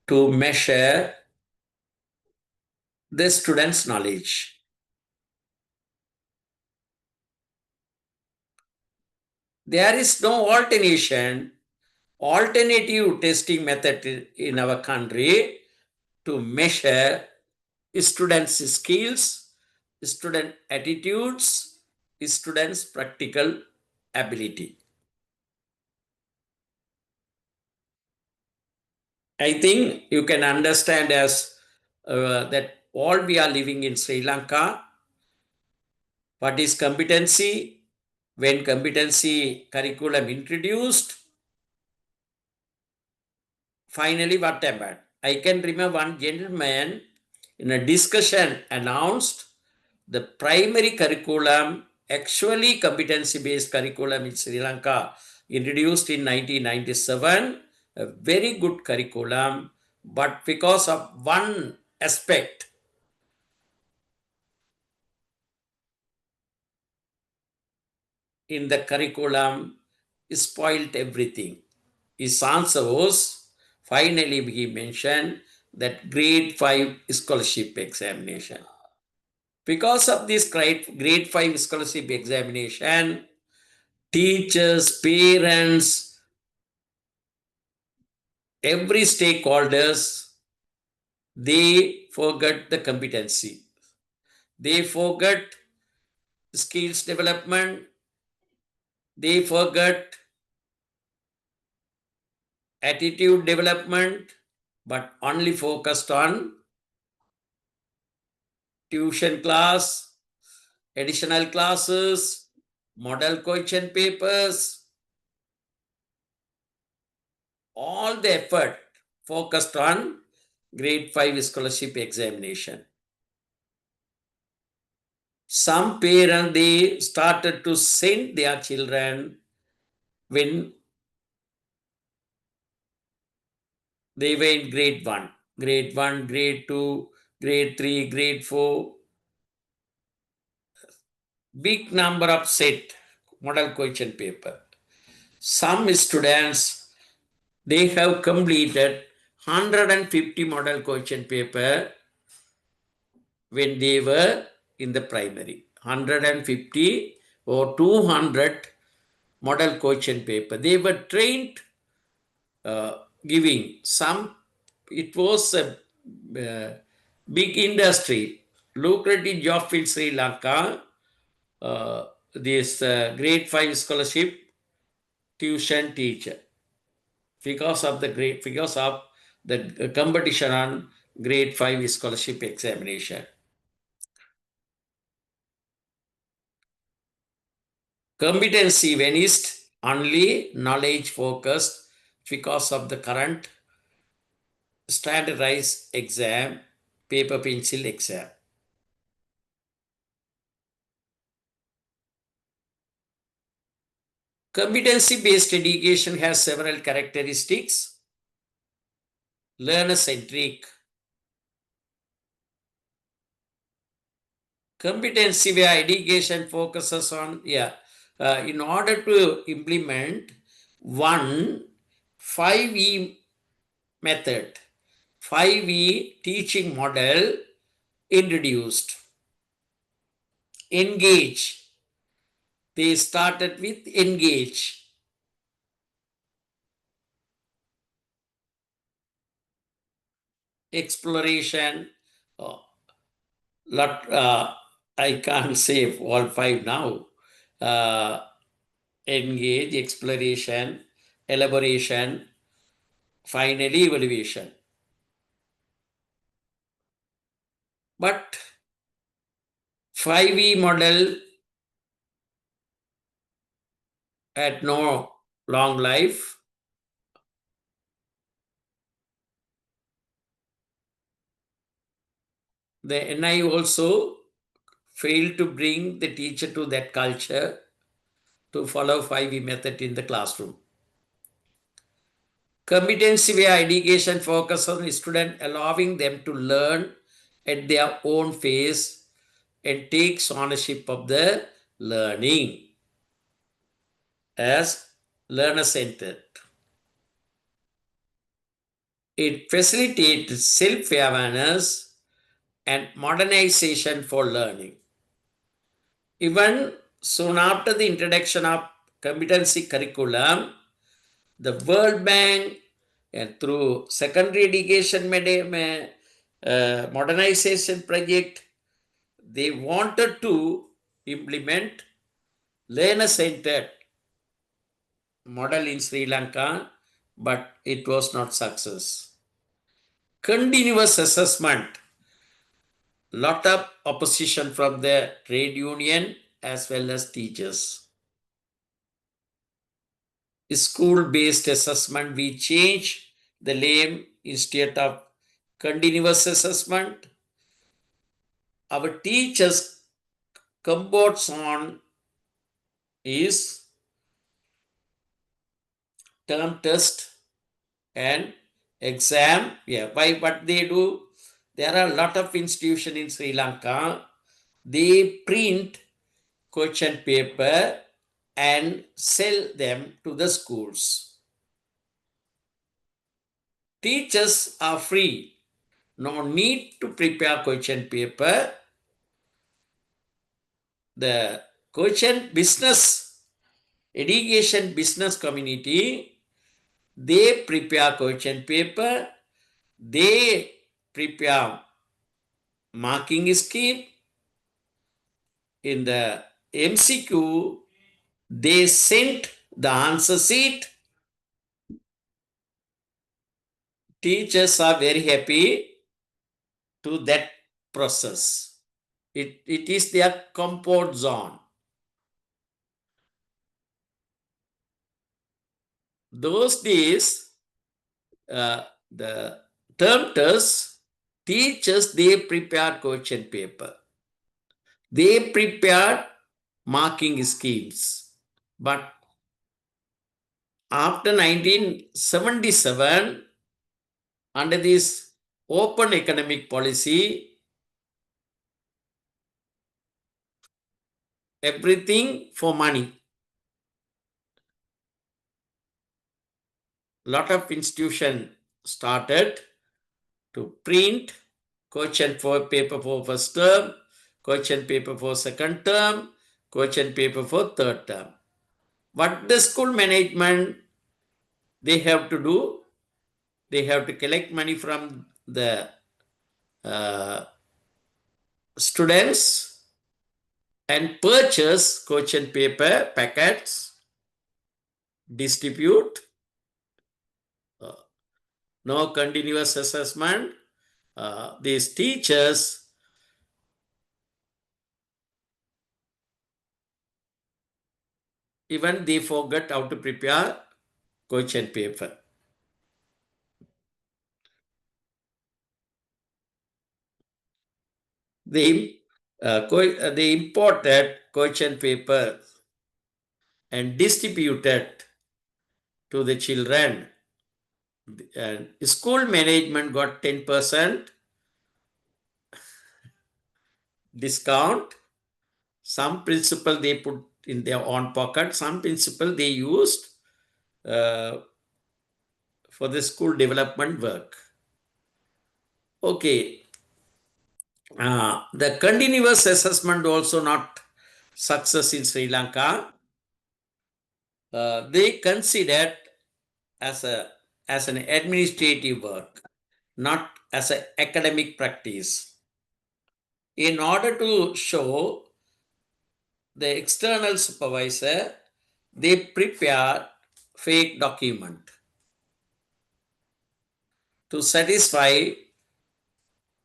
to measure the student's knowledge. There is no alternative testing method in our country to measure students' skills, student attitudes, students' practical ability. I think you can understand as that all we are living in Sri Lanka. What is competency? When competency curriculum introduced, finally what happened? I can remember one gentleman in a discussion announced the primary curriculum, actually competency-based curriculum in Sri Lanka, introduced in 1997, a very good curriculum, but because of one aspect, in the curriculum, spoiled everything. His answer was, finally he mentioned that grade 5 scholarship examination. Because of this grade 5 scholarship examination, teachers, parents, every stakeholders, they forgot the competency. They forgot skills development. They forgot attitude development, but only focused on tuition class, additional classes, model question papers, all the effort focused on grade 5 scholarship examination. Some parents, they started to send their children when they were in grade 1, grade 2, grade 3, grade 4. Big number of set model question paper. Some students, they have completed 150 model question paper when they were in the primary. 150 or 200 model question paper. They were trained giving some. It was a big industry, lucrative job in Sri Lanka. This grade 5 scholarship tuition teacher, because of the competition on grade 5 scholarship examination. Competency vanished, only knowledge focused because of the current standardized exam, paper pencil exam. Competency based education has several characteristics. Learner centric. Competency where education focuses on, in order to implement 5E method, 5E teaching model introduced. Engage. They started with engage. Exploration. I can't say all 5 now. Engage, exploration, elaboration, finally evaluation. But 5E model had no long life. The NI also failed to bring the teacher to that culture to follow 5E method in the classroom. Competency where education focuses on student, allowing them to learn at their own pace and takes ownership of the learning as learner-centered. It facilitates self-awareness and modernization for learning. Even soon after the introduction of competency curriculum, the World Bank and through secondary education modernization project, they wanted to implement learner-centered model in Sri Lanka, but it was not success. Continuous assessment, lot of opposition from the trade union as well as teachers. School-based assessment, we change the name instead of continuous assessment. Our teachers' combots on is term test and exam. Why? What they do? There are a lot of institutions in Sri Lanka. They print question paper and sell them to the schools. Teachers are free. No need to prepare question paper. The question business, education business community, they prepare question paper, they prepare marking scheme. In the MCQ, they sent the answer sheet. Teachers are very happy to that process. It is their comfort zone. Those days, the term test teachers, they prepared question paper. They prepared marking schemes. But after 1977, under this open economic policy, everything for money. Lot of institution started to print question for paper for first term, question paper for second term, question paper for third term. What the school management they have to do? They have to collect money from the students and purchase question paper packets, distribute, no continuous assessment. These teachers, even they forget how to prepare question paper. They imported question paper and distributed to the children. And school management got 10% discount. Some principal they put in their own pocket. Some principal they used for the school development work. Okay. The continuous assessment also not success in Sri Lanka. They considered as an administrative work, not as an academic practice. In order to show the external supervisor, they prepare fake document to satisfy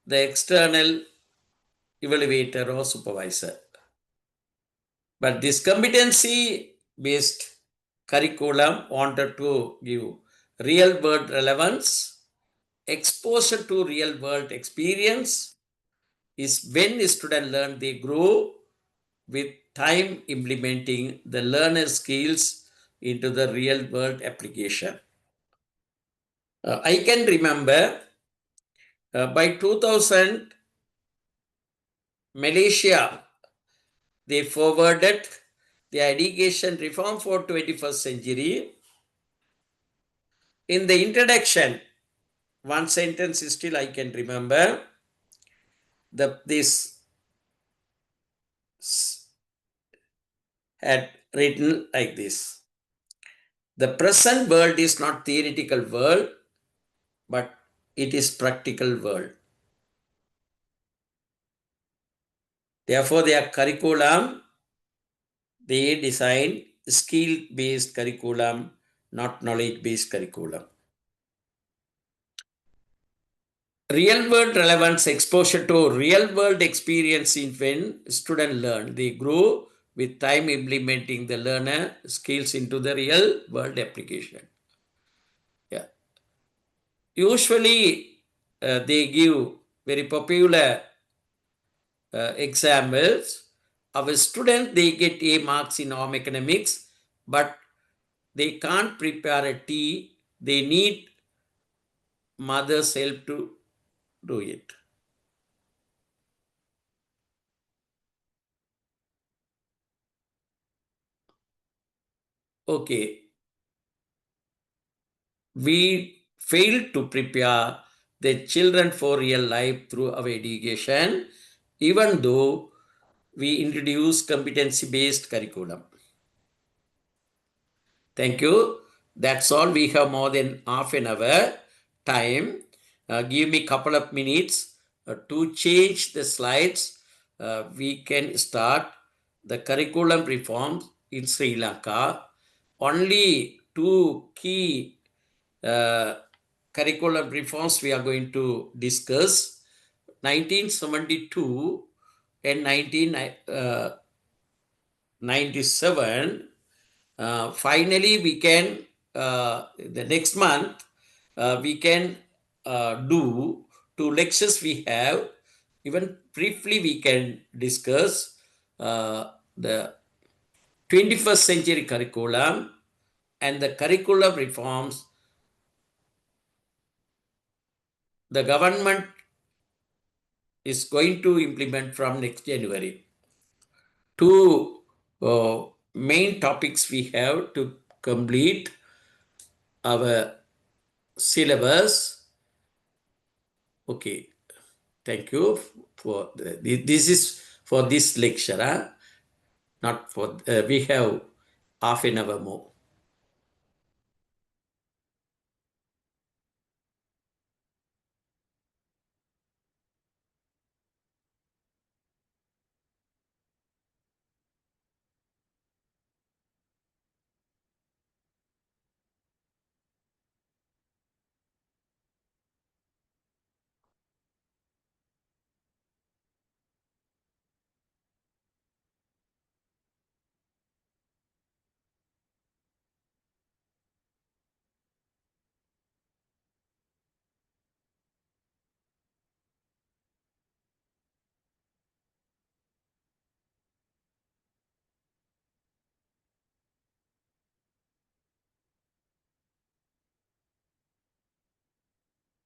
the external evaluator or supervisor. But this competency-based curriculum wanted to give real-world relevance, exposure to real-world experience is when the student learn, they grow with time implementing the learner skills into the real-world application. I can remember by 2000, Malaysia, they forwarded the education reform for 21st century. In the introduction, one sentence is still I can remember. This had written like this. The present world is not theoretical world, but it is practical world. Therefore, their curriculum, they design skill-based curriculum, not knowledge-based curriculum. Real-world relevance, exposure to real-world experience in when students learn. They grow with time implementing the learner skills into the real-world application. Yeah. Usually, they give very popular examples. Our students, they get A marks in home economics, but they can't prepare a tea. They need mother's help to do it. Okay. We failed to prepare the children for real life through our education, even though we introduce competency-based curriculum. Thank you. That's all. We have more than half an hour time. Give me a couple of minutes to change the slides. We can start the curriculum reforms in Sri Lanka. Only two key curriculum reforms we are going to discuss. 1972, in 1997, finally we can, the next month, we can do 2 lectures we have. Even briefly, we can discuss the 21st century curriculum and the curriculum reforms the government is going to implement from next January. Two main topics we have to complete our syllabus. Okay, thank you for this is for this lecture. Not for we have half an hour more.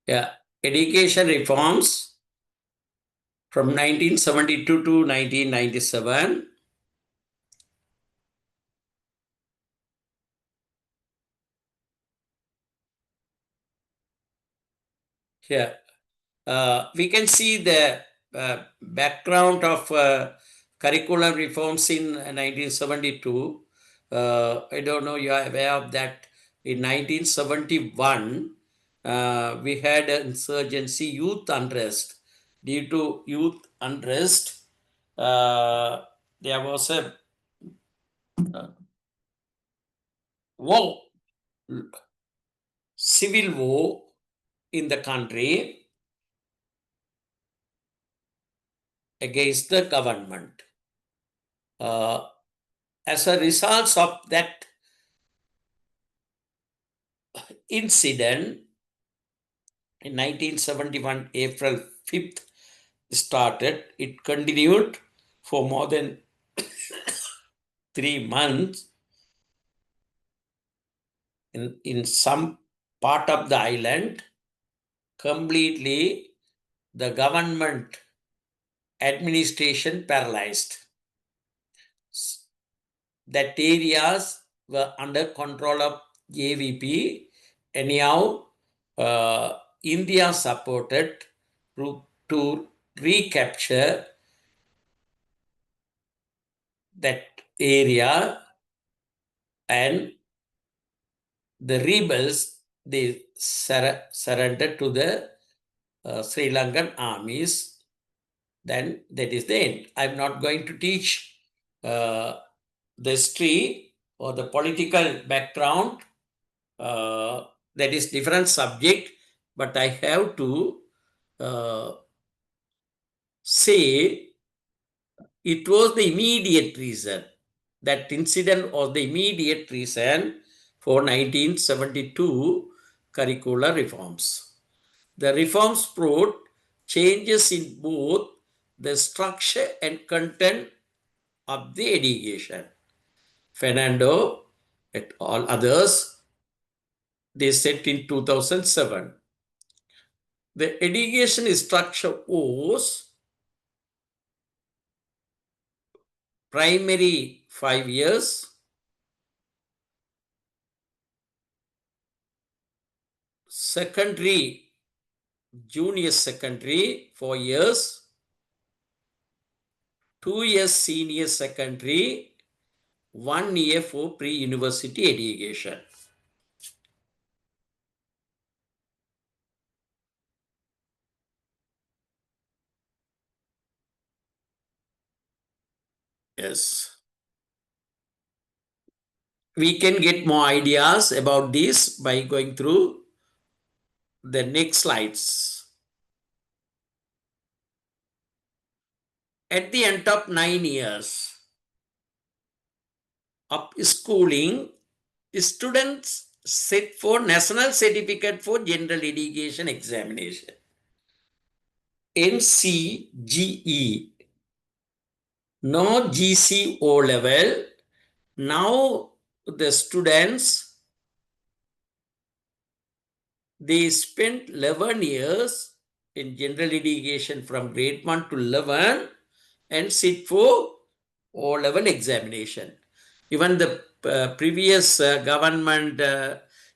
Yeah, education reforms from 1972 to 1997. Here, we can see the background of curriculum reforms in 1972. I don't know you are aware of that. In 1971, we had an insurgency, youth unrest. Due to youth unrest, there was a war, civil war in the country against the government. As a result of that incident, in 1971, April 5th, started. It continued for more than 3 months in some part of the island. Completely, the government administration paralyzed. That areas were under control of JVP. Anyhow, India supported to recapture that area, and the rebels, they surrendered to the Sri Lankan armies. Then that is the end. I'm not going to teach the history or the political background. That is different subject, but I have to say it was the immediate reason. That incident was the immediate reason for 1972 curricular reforms. The reforms brought changes in both the structure and content of the education. Fernando et al. Others, they said in 2007. The education structure was primary 5 years, secondary, junior secondary 4 years, 2 years senior secondary, 1 year for pre-university education. Yes. We can get more ideas about this by going through the next slides. at the end of 9 years of schooling, students sit for National Certificate for General Education Examination, NCGE, no GCO level. Now the students, they spent 11 years in general education from grade 1 to 11 and sit for O-level examination. Even the previous government,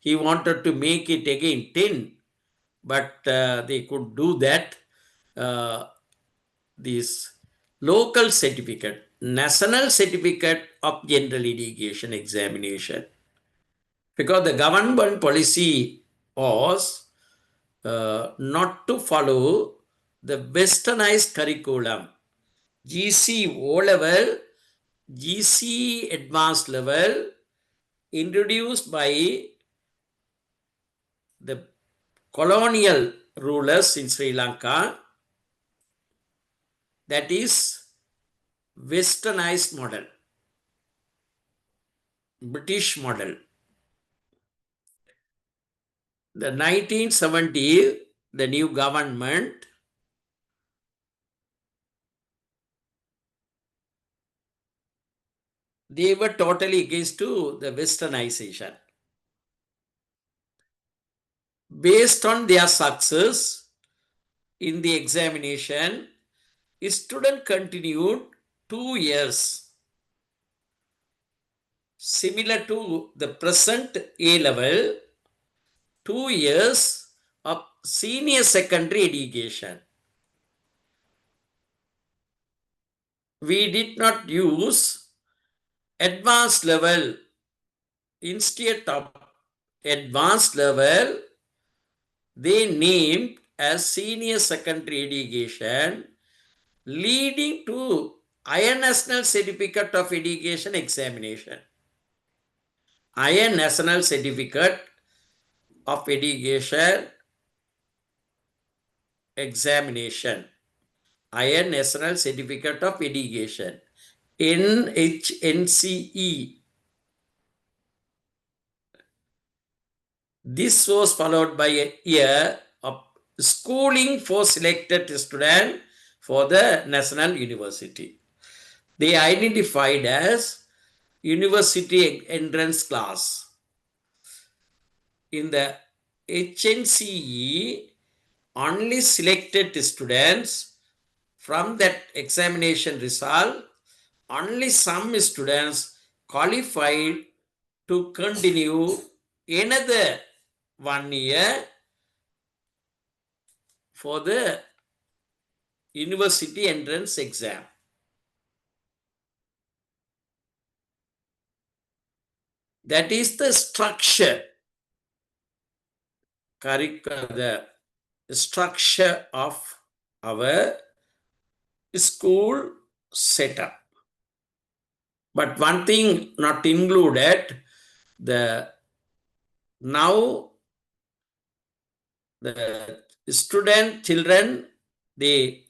he wanted to make it again 10, but they could do that. This local certificate, national certificate of general education examination, because the government policy was not to follow the westernized curriculum, GC O level, GC advanced level, introduced by the colonial rulers in Sri Lanka. That is westernized model, British model. The 1970, the new government, they were totally against to the westernization. Based on their success in the examination, student continued 2 years, similar to the present A level, 2 years of senior secondary education. We did not use advanced level. Instead of advanced level, they named as senior secondary education, leading to Higher National Certificate of Education examination. Higher National Certificate of Education examination. Higher National Certificate of Education, NHNCE. This was followed by a year of schooling for selected students for the National University. They identified as University Entrance Class. In the HNCE, only selected students from that examination result, only some students qualified to continue another 1 year for the university entrance exam. That is the structure, the structure of our school setup. But one thing not included, now the children, they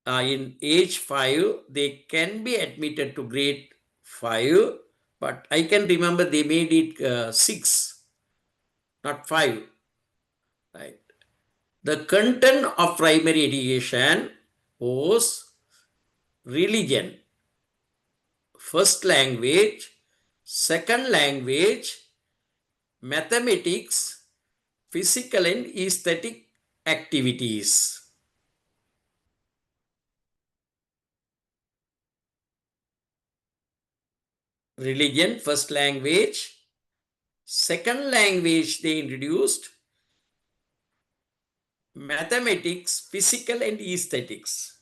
are in age 5, they can be admitted to grade 5, but I can remember they made it 6, not 5. Right. The content of primary education was religion, first language, second language, mathematics, physical and aesthetic activities. Religion, first language. Second language they introduced mathematics, physical and aesthetics.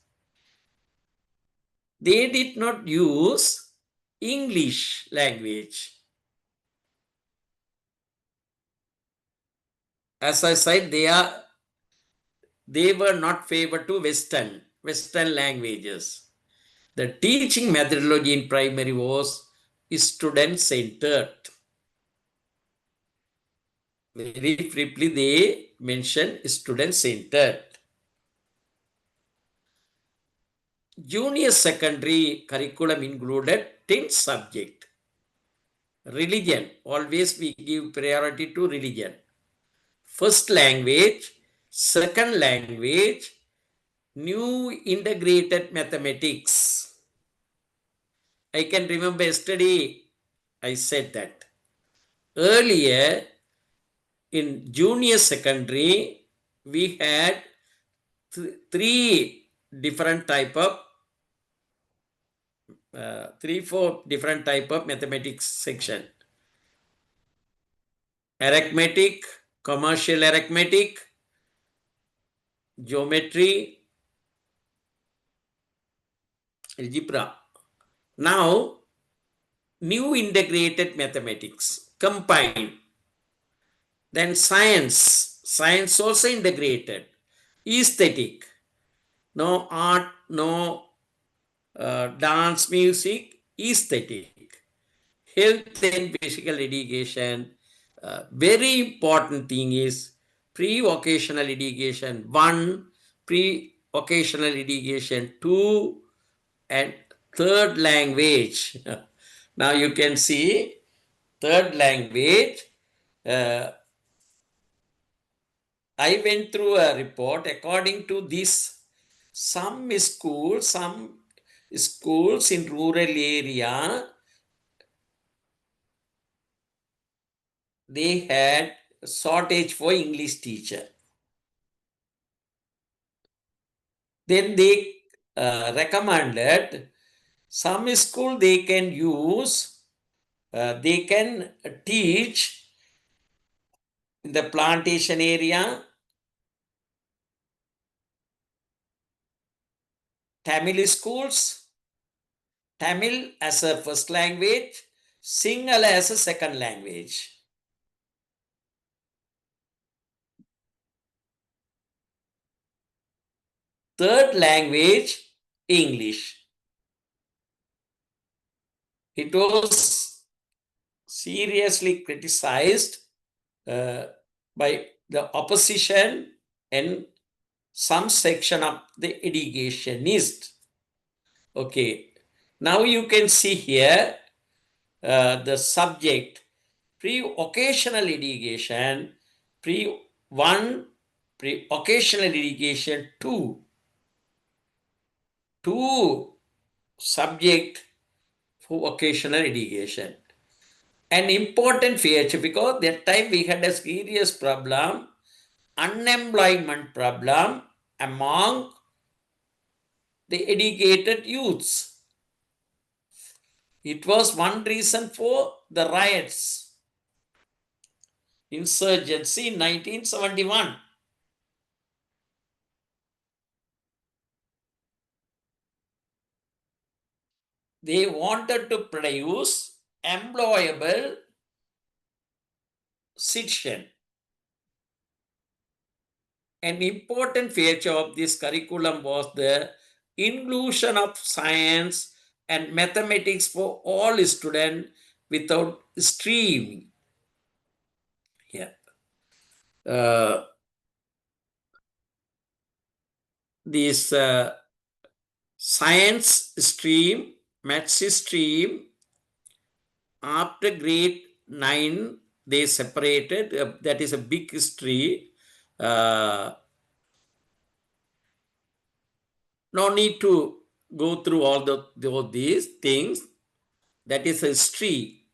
They did not use English language. As I said, they were not favored to Western languages. The teaching methodology in primary was student-centered. Very briefly, they mention student-centered. junior secondary curriculum included 10 subjects. Religion, always we give priority to religion. First language, second language, new integrated mathematics. I can remember yesterday I said that. Earlier in junior secondary, we had three different type of 4 different type of mathematics section. Arithmetic, commercial arithmetic, geometry, algebra. Now, new integrated mathematics combined. Then science also integrated. Aesthetic, no art, no dance, music, aesthetic. Health and physical education. Very important thing is pre-vocational education 1, pre-vocational education 2, and third language. Now you can see third language. I went through a report. According to this, some schools in rural area, they had shortage for English teacher. Then they recommended some school they can use, they can teach in the plantation area, Tamil schools, Tamil as a first language, Sinhala as a second language. Third language, English. It was seriously criticized by the opposition and some section of the educationists. Okay, now you can see here the subject pre-occasional education, pre-1, pre-occasional education 2. 2 subject for vocational education. An important feature because that time we had a serious problem, unemployment problem among the educated youths. It was one reason for the riots, insurgency in 1971. They wanted to produce employable citizen. An important feature of this curriculum was the inclusion of science and mathematics for all students without stream. Yeah. This science stream, maths stream, after grade 9, they separated. That is a big history. No need to go through all these things. That is a history.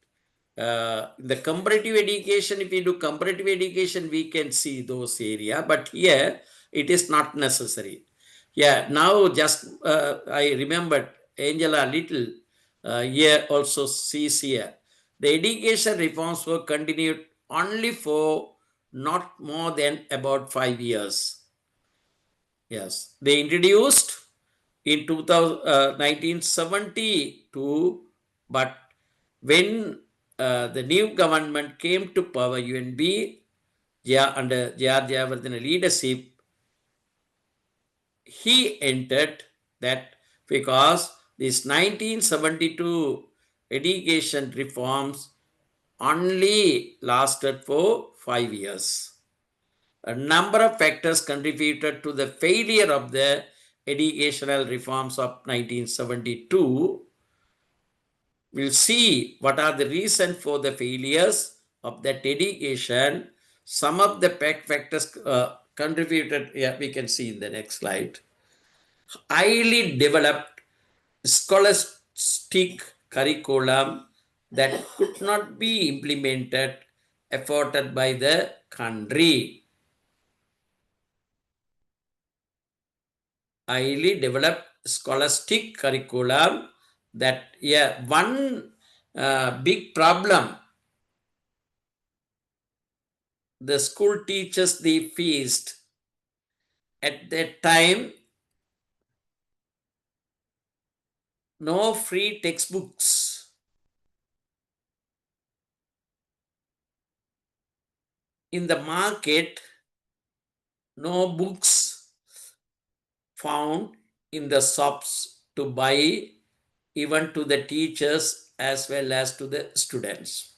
The comparative education, if we do comparative education, we can see those area. But here, it is not necessary. Yeah, now just I remembered Angela Little here also sees here. The education reforms were continued only for not more than about 5 years. Yes, they introduced in 1972, but when the new government came to power, UNB, under J.R. Jayawardena leadership, he entered that because this 1972 education reforms only lasted for 5 years. A number of factors contributed to the failure of the educational reforms of 1972, we'll see what are the reasons for the failures of that education. Some of the factors contributed, yeah, we can see in the next slide. Highly developed scholastic curriculum that could not be implemented, afforded by the country. Highly developed scholastic curriculum that, yeah, one big problem the school teachers they faced at that time, no free textbooks. In the market, no books found in the shops to buy, even to the teachers as well as to the students.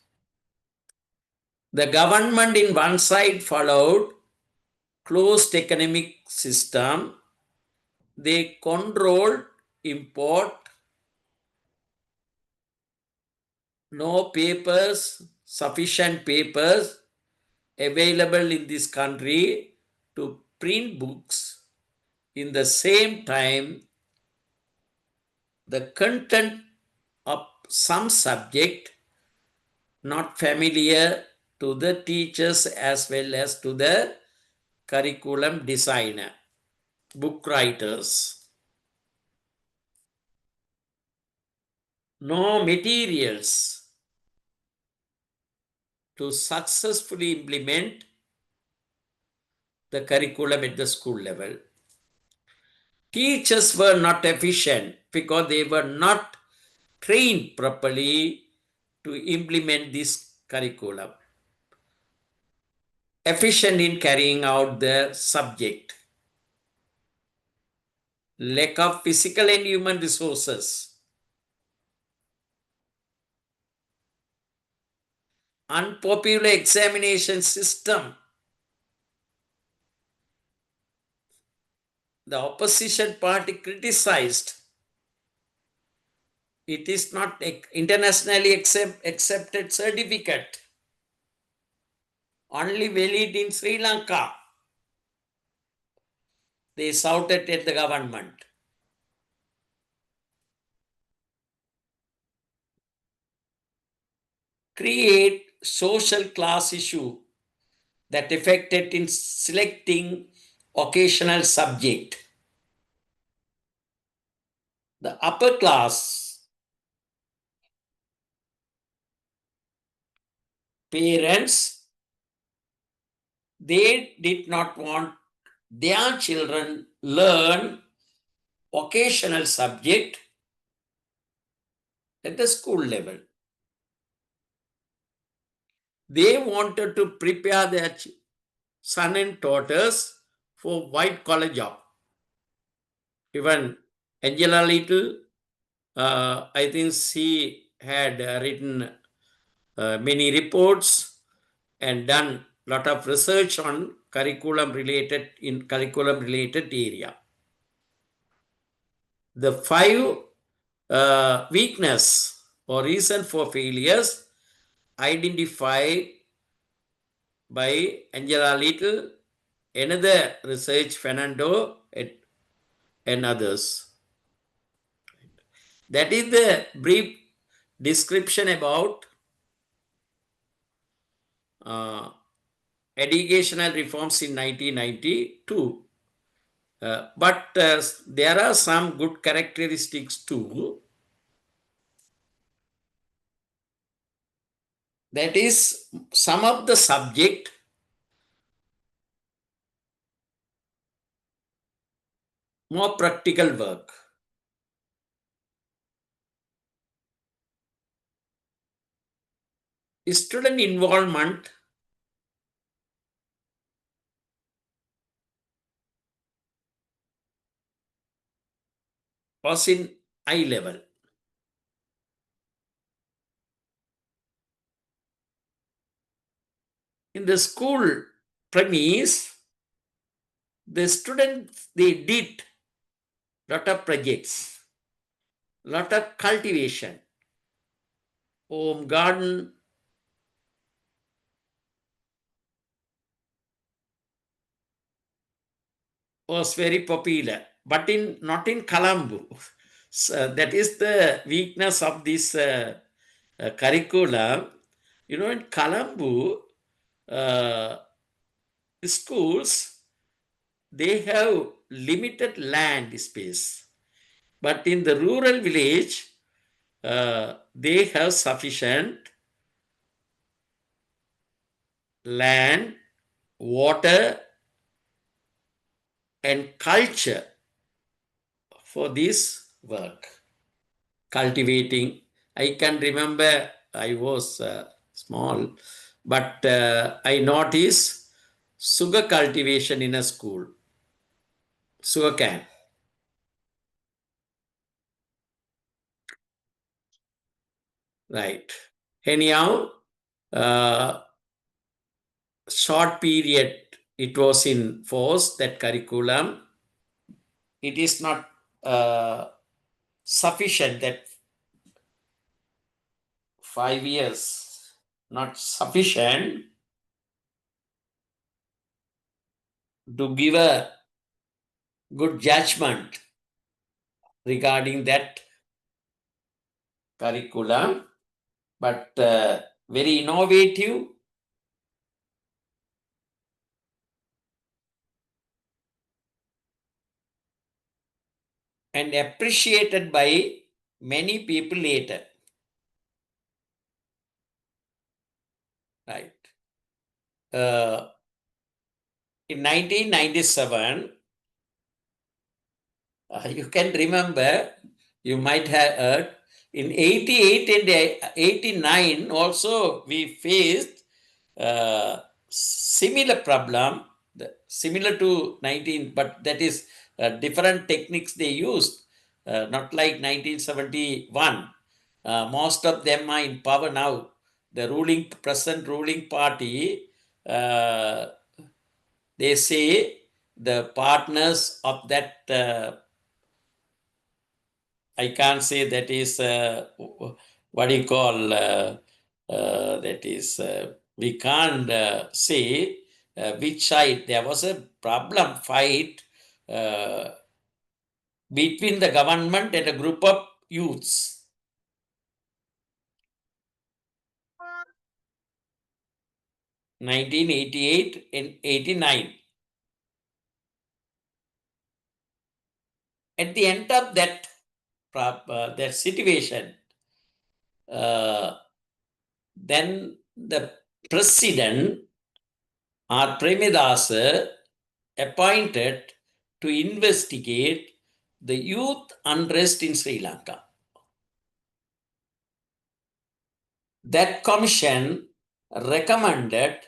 The government in one side followed closed economic system. They controlled import, no papers, sufficient papers available in this country to print books. In the same time, the content of some subject not familiar to the teachers as well as to the curriculum designer, book writers. No materials to successfully implement the curriculum at the school level. Teachers were not efficient because they were not trained properly to implement this curriculum, efficient in carrying out the subject. Lack of physical and human resources. Unpopular examination system. The opposition party criticized. It is not internationally accepted certificate. Only valid in Sri Lanka. They shouted at the government. Create social class issue that affected in selecting occasional subject. The upper class parents, they did not want their children learn occasional subject at the school level. They wanted to prepare their son and daughters for white collar job. Even Angela Little, I think she had written many reports and done a lot of research on curriculum related area. The 5 weakness or reason for failures identified by Angela Little, another research Fernando and others. That is the brief description about educational reforms in 1992. But there are some good characteristics too. That is, some of the subject more practical work. Student involvement was in high level. In the school premise, the students, they did lot of projects, lot of cultivation, home garden, was very popular, but not in Colombo. So that is the weakness of this curriculum. You know, in Colombo, schools, they have limited land space, but in the rural village, they have sufficient land, water, and culture for this work. Cultivating, I can remember I was small, but I noticed sugar cultivation in a school, sugar cane. Right. Anyhow, short period it was in force, that curriculum. It is not sufficient, that 5 years, not sufficient to give a good judgment regarding that curriculum, but very innovative and appreciated by many people later. Right. In 1997, you can remember, you might have heard, in 88 and 89 also we faced similar problem, similar to 19, but that is different techniques they used, not like 1971. Most of them are in power now. The present ruling party, they say the partners of that, I can't say that is, what do you call, that is, we can't say which side. There was a problem, fight between the government and a group of youths. In 1988 and 89. At the end of that situation, then the president, R. Premadasa, appointed to investigate the youth unrest in Sri Lanka. That commission recommended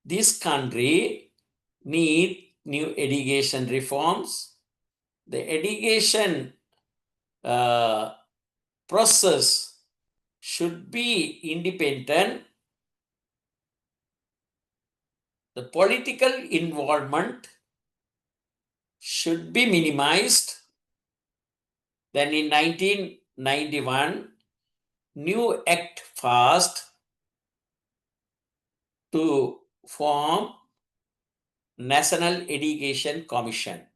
this country need new education reforms. The education process should be independent. The political involvement should be minimized. Then in 1991, new act passed to form National Education Commission.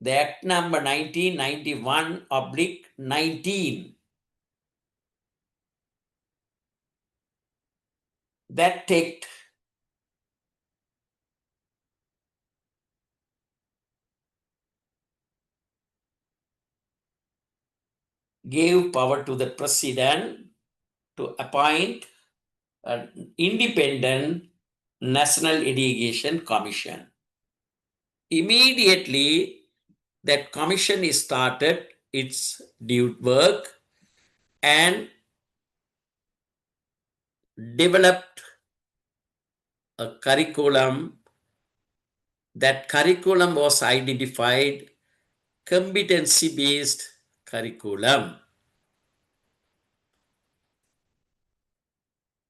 The Act number 1991/19. That act gave power to the president to appoint an independent National Education Commission. Immediately, that commission started its due work and developed a curriculum. That curriculum was identified competency-based curriculum.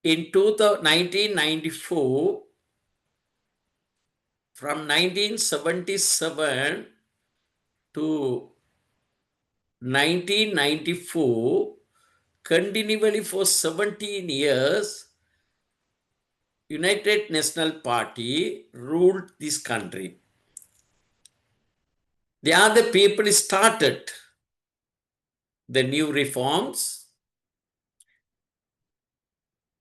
In 1994, from 1977 to 1994, continually for 17 years, United National Party ruled this country. The other people started the new reforms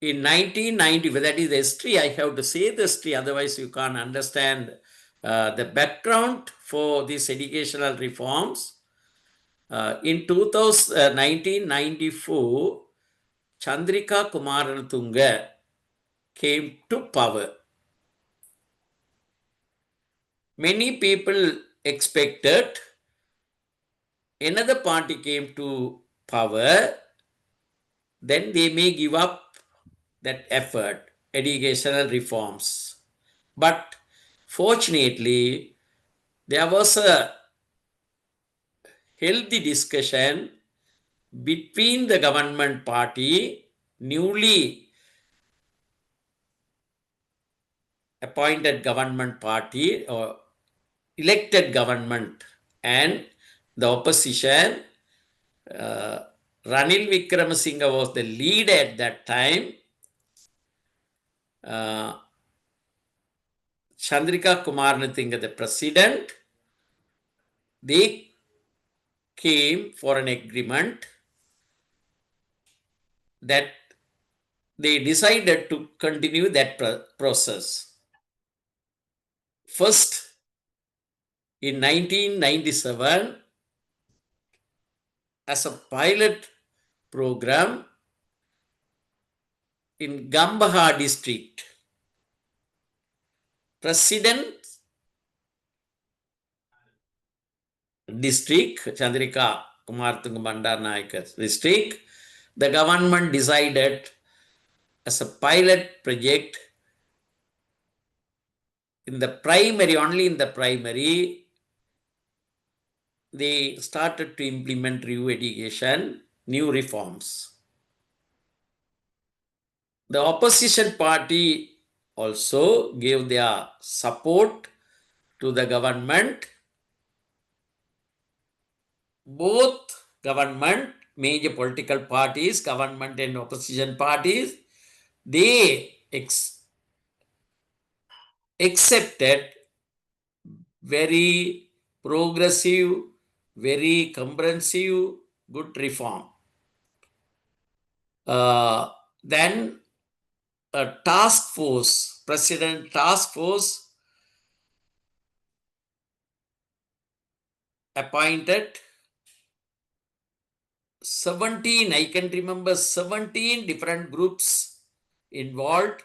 in 1990. That is the history. I have to say the history, otherwise you can't understand the background for these educational reforms. In 1994, Chandrika Kumaratunga came to power. Many people expected another party came to power, then they may give up that effort, educational reforms. But fortunately, there was a healthy discussion between the government party, newly appointed government party or elected government, and the opposition. Ranil Wickramasinghe was the leader at that time. Chandrika Kumaratunga, the president. They came for an agreement that they decided to continue that process. First, in 1997, as a pilot program in Gambaha district, President district, Chandrika Kumaratunga Bandaranaike district, the government decided as a pilot project in the primary, only in the primary, they started to implement new education, new reforms. The opposition party also gave their support to the government. Both government, major political parties, government and opposition parties, they accepted very progressive, very comprehensive, good reform. Then a task force, president task force appointed 17, I can remember 17 different groups involved.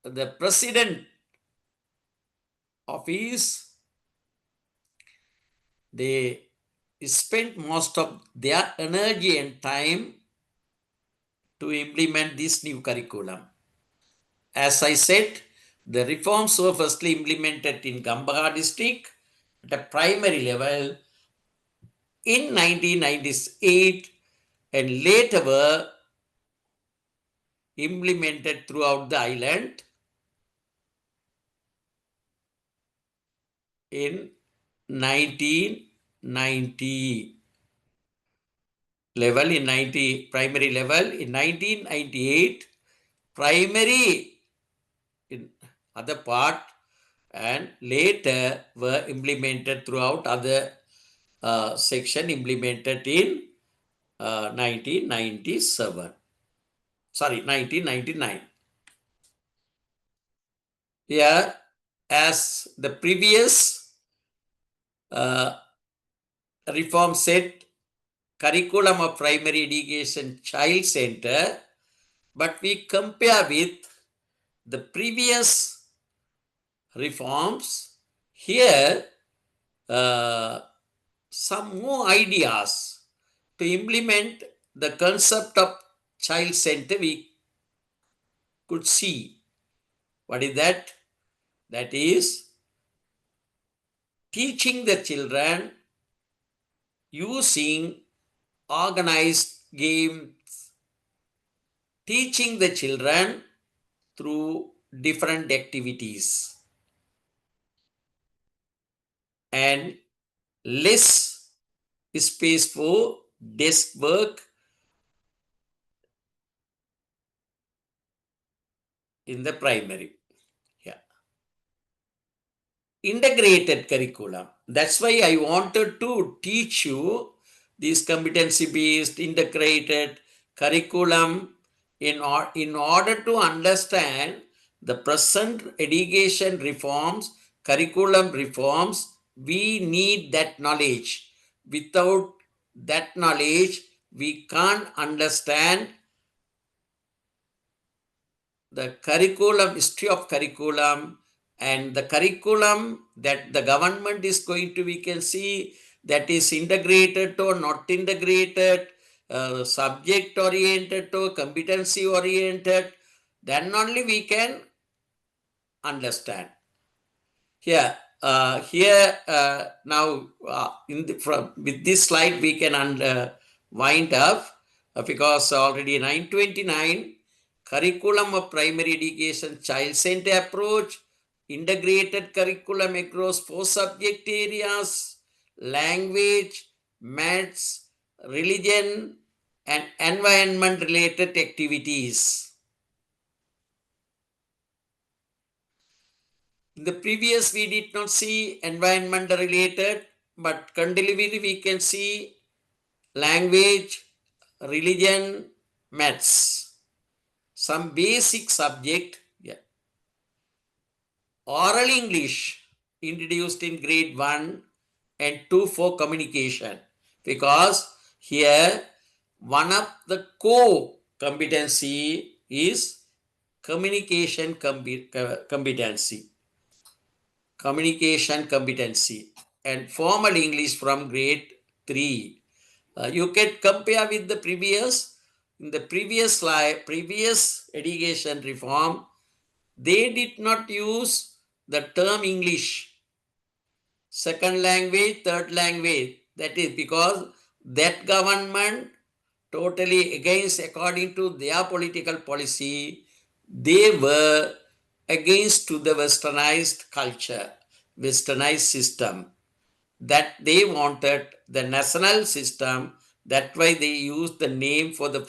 The president office, they spent most of their energy and time to implement this new curriculum. As I said, the reforms were firstly implemented in Gambaha district at a primary level in 1998 and later were implemented throughout the island in 1990 level, in 90 primary level, in 1998 primary in other part, and later were implemented throughout other section, implemented in 1997. Sorry, 1999. Here, as the previous reform said, curriculum of primary education child center, but we compare with the previous reforms. Here, some more ideas to implement the concept of child center we could see. What is that? That is teaching the children using organized games, teaching the children through different activities, and less space for desk work in the primary. Yeah. Integrated curriculum. That's why I wanted to teach you this competency-based integrated curriculum in order to understand the present education reforms, curriculum reforms. We need that knowledge. Without that knowledge, we can't understand the curriculum, history of curriculum, and the curriculum that the government is going to, we can see that is integrated or not integrated, subject oriented or competency oriented, then only we can understand. Here, now with this slide we can wind up because already 9:29. Curriculum of primary education, child-centered approach, integrated curriculum across 4 subject areas: language, maths, religion, and environment-related activities. In the previous, we did not see environment related, but continually we can see language, religion, maths, some basic subject. Yeah. Oral English introduced in grade 1 and 2 for communication, because here one of the core competency is communication competency. Communication competency, and formal English from grade 3. You can compare with the previous. In the previous slide, previous education reform, they did not use the term English, second language, third language. That is because that government totally against, according to their political policy, they were against to the westernized culture, westernized system, that they wanted the national system. That's why they used the name for the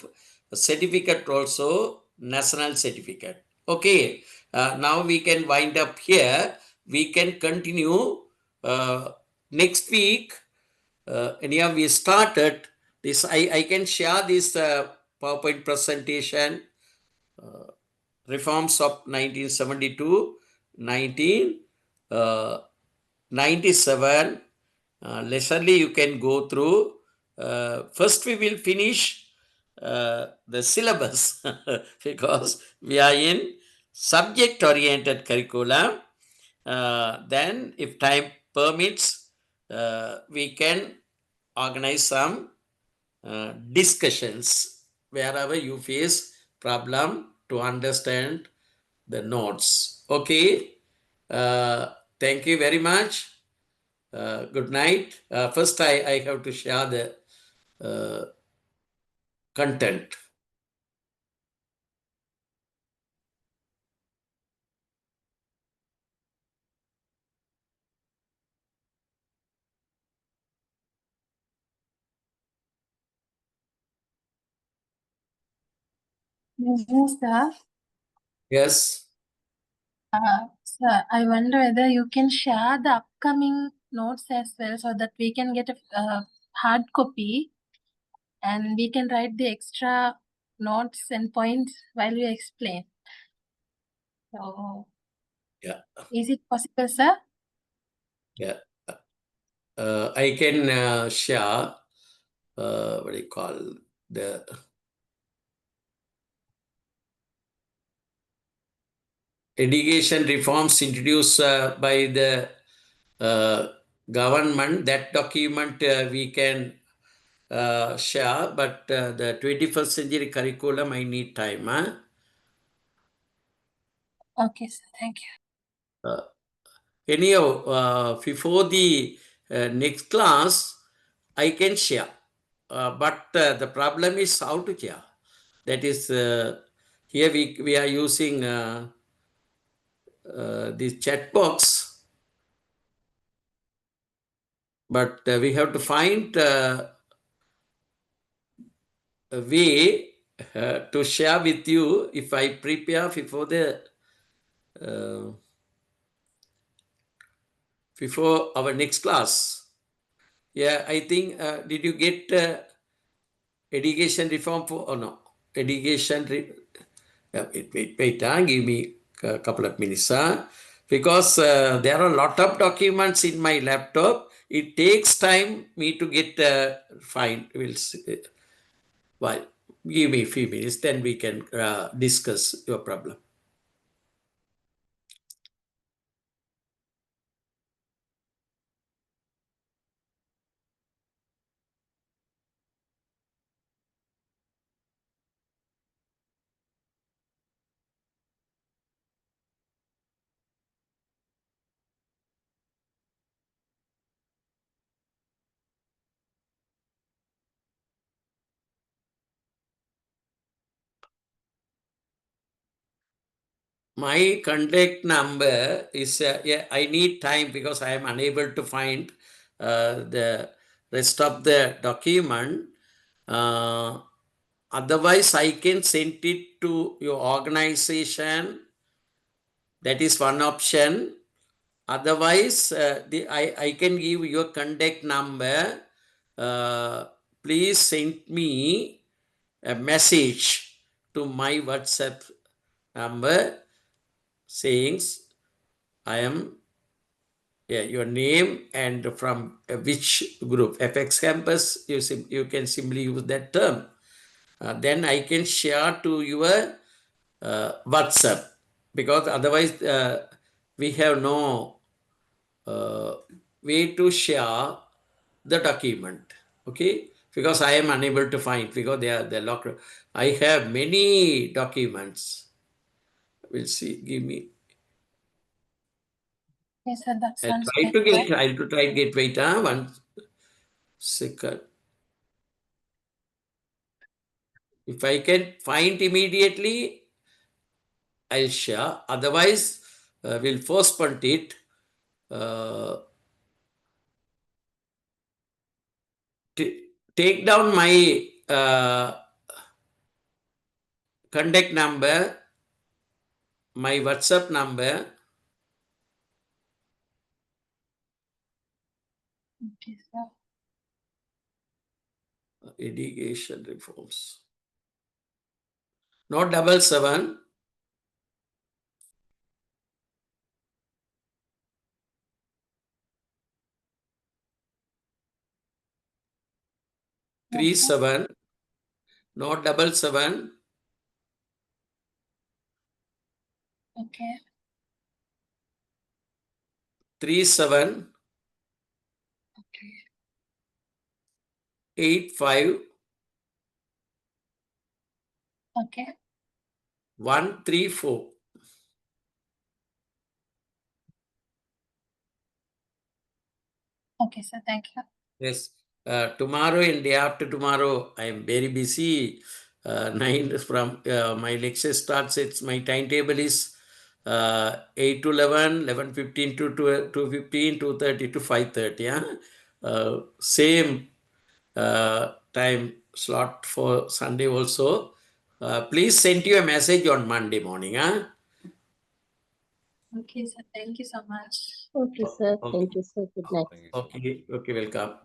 certificate also, national certificate. Okay, now we can wind up here. We can continue next week. Anyhow, we started this. I can share this PowerPoint presentation, reforms of 1972, 1997. Leisurely you can go through. First we will finish the syllabus because we are in subject oriented curriculum. Then if time permits, we can organize some discussions wherever you face problem to understand the notes. Okay. Thank you very much. Good night. First, I have to share the content. Yes, sir. Yes. Sir, I wonder whether you can share the upcoming notes as well so that we can get a hard copy and we can write the extra notes and points while you explain. So, Yeah. is it possible, sir? Yeah. I can share what do you call the education reforms introduced by the government. That document we can share, but the 21st century curriculum, I need time. Okay, sir. Thank you. Anyhow, before the next class, I can share. But the problem is how to share. That is, here we are using this chat box. but we have to find a way to share with you if I prepare before our next class. Yeah, I think, did you get education reform for, or no? Education, wait, give me a couple of minutes, because there are a lot of documents in my laptop. It takes time me to get find. We'll see. Well, give me a few minutes, then we can discuss your problem. My contact number is, yeah, I need time because I am unable to find the rest of the document. Otherwise, I can send it to your organization. That is one option. Otherwise, I can give your contact number. Please send me a message to my WhatsApp number saying I am your name and from which group. FX Campus, you can simply use that term. Then I can share to your WhatsApp, because otherwise we have no way to share the document. Okay, because I am unable to find, because they're locked. I have many documents. We'll see. Give me. Yes, sir, that I'll sounds try to better. get. I'll try to get. Wait, 1 second. If I can find immediately, I'll share. Otherwise, we'll postpone it. Take down my contact number, my WhatsApp number. Okay, sir. Education reforms. Not 77. Yes, sir. 37, not 77, Okay. 37, Okay. 85, Okay. 134. Okay, sir. Thank you. Yes. Tomorrow and day after tomorrow, I am very busy. 9 from my lecture starts. It's my timetable is 8 to 11, 11:15 to 2:15, 2:30 to 5:30. Yeah? Same time slot for Sunday also. Please send you a message on Monday morning. Huh? Okay, sir. Thank you so much. Okay, sir. Okay. Thank you, sir. Good night. Thank you so much. Okay, welcome.